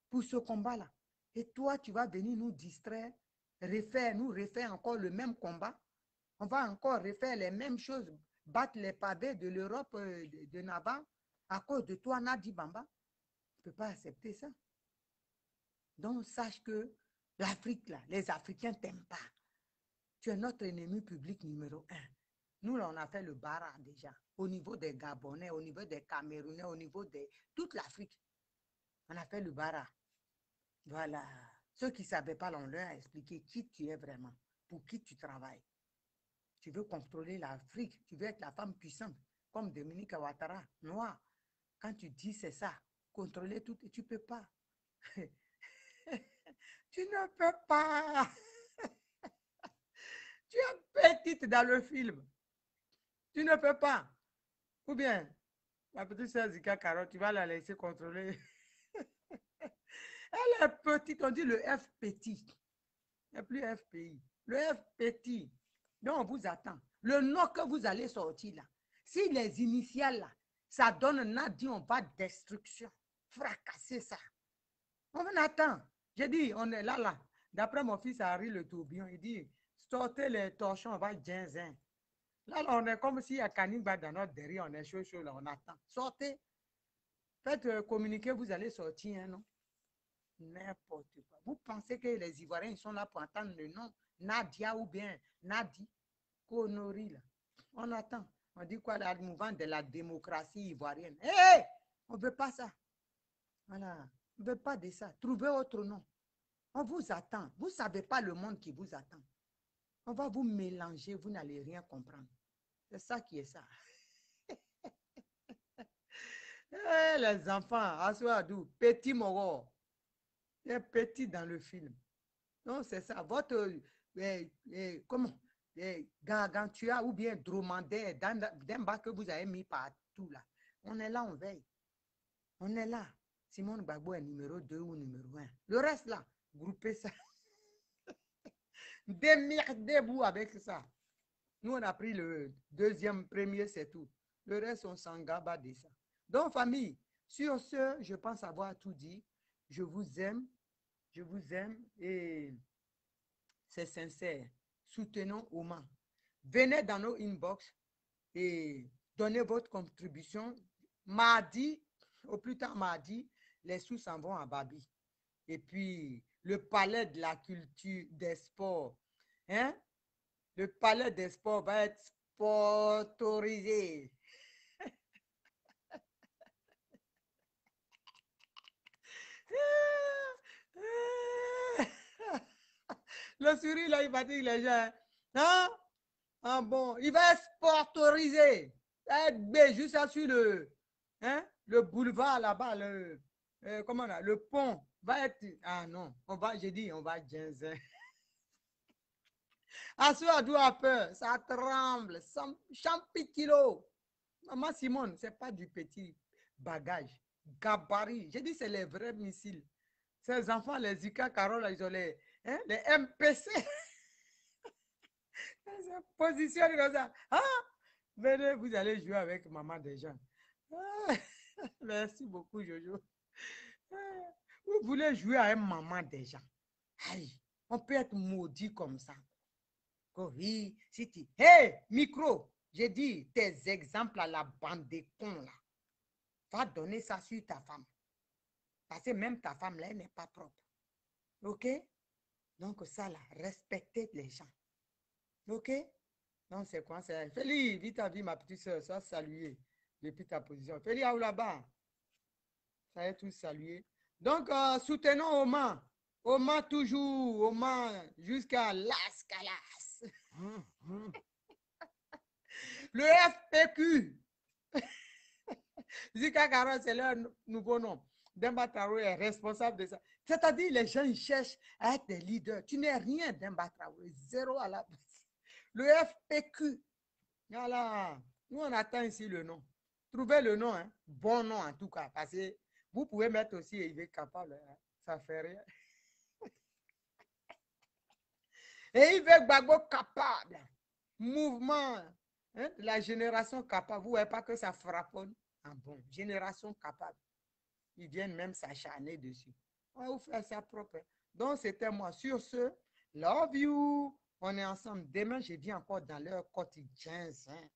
pour ce combat-là. Et toi, tu vas venir nous distraire, nous refaire encore le même combat. On va encore refaire les mêmes choses, battre les pavés de l'Europe de Navarre à cause de toi, Nadi Bamba. On ne peut pas accepter ça. Donc, sache que l'Afrique, là, les Africains ne t'aiment pas. Tu es notre ennemi public numéro 1. Nous, là, on a fait le bara déjà, au niveau des Gabonais, au niveau des Camerounais, au niveau de toute l'Afrique. On a fait le bara. Voilà. Ceux qui ne savaient pas, on leur a expliqué qui tu es vraiment, pour qui tu travailles. Tu veux contrôler l'Afrique, tu veux être la femme puissante, comme Dominique Ouattara, noire. Quand tu dis c'est ça, contrôler tout, tu ne peux pas. Tu ne peux pas. Tu es petite dans le film. Tu ne peux pas. Ou bien, la petite sœur Zika Carotte, tu vas la laisser contrôler. Elle est petite, on dit le F petit. Il n'y a plus FPI. Le F petit. Donc, on vous attend. Le nom que vous allez sortir là, si les initiales là, ça donne Nadi, on va destruction. Fracasser ça. On attend. J'ai dit, on est là, là. D'après mon fils Harry le tourbillon, il dit, sortez les torchons, on va ginzin. Là, on est comme s'il y a Kanimba dans notre derrière, on est chaud, chaud, là, on attend. Sortez. Faites communiquer, vous allez sortir, hein, non? N'importe quoi. Vous pensez que les Ivoiriens ils sont là pour entendre le nom Nadia ou bien Nadi Konori, là. On attend. On dit quoi, la mouvement de la démocratie ivoirienne. Hé, hey, on ne veut pas ça. Voilà. On ne veut pas de ça. Trouvez autre nom. On vous attend. Vous ne savez pas le monde qui vous attend. On va vous mélanger, vous n'allez rien comprendre. C'est ça qui est ça. Hey, les enfants, Aswadou, petit Moro. Il est petit dans le film. Non, c'est ça. Votre, comment, Gargantua ou bien Dromadaire, d'un bas que vous avez mis partout là. On est là, on veille. On est là. Simone Gbagbo est numéro 2 ou numéro 1. Le reste là, groupez ça. Démerdez-vous avec ça. Nous, on a pris le deuxième, premier, c'est tout. Le reste, on s'en gaba de ça. Donc, famille, sur ce, je pense avoir tout dit. Je vous aime et c'est sincère. Soutenons Oman. Venez dans nos inbox et donnez votre contribution. Mardi, au plus tard mardi, les sous s'en vont à Babi. Et puis, le palais de la culture des sports. Hein? Le palais des sports va être sportorisé. Le souris, là, il fatigue les gens. Hein? Ah bon, il va être sportorisé. Juste sur le boulevard là-bas, comment là, le pont va être. Ah non, j'ai dit, on va ginzer. Aswadou a peur, ça tremble, champi kilo. Maman Simone, c'est pas du petit bagage. Gabarit. J'ai dit, c'est les vrais missiles. Ces enfants, les Zika Carole, ils ont les MPC. Ils se positionnent comme ça. Ah, venez, vous allez jouer avec maman déjà. Ah, merci beaucoup, Jojo. Ah, vous voulez jouer avec maman déjà. Aïe, on peut être maudit comme ça. Oui, si tu... Hey, micro, j'ai dit tes exemples à la bande des cons là. Va donner ça sur ta femme. Parce que même ta femme là, elle n'est pas propre. Ok? Donc ça là, respectez les gens. Ok? Donc c'est quoi? C'est Félix, vite ta vie, ma petite soeur, sois saluée depuis ta position. Félix, à où là-bas? Ça est tous salué. Donc, soutenons Oman. Oman toujours, Oman jusqu'à Las Calas. Le FPQ. Zika Caron, c'est leur nouveau nom. Demba Traoré est responsable de ça. C'est-à-dire, les gens ils cherchent à être des leaders. Tu n'es rien, Demba Traoré. Zéro à la base. Le FPQ. Voilà. Nous, on attend ici le nom. Trouvez le nom, hein. Bon nom en tout cas. Parce que vous pouvez mettre aussi il est capable. Hein. Ça ne fait rien. Et il veut Gbagbo capable. Mouvement. Hein, la génération capable. Vous ne voyez pas que ça frapponne. Ah bon, génération capable. Ils viennent même s'acharner dessus. On va vous faire ça propre. Donc, c'était moi. Sur ce, love you. On est ensemble. Demain, je viens encore dans leur quotidien. Hein.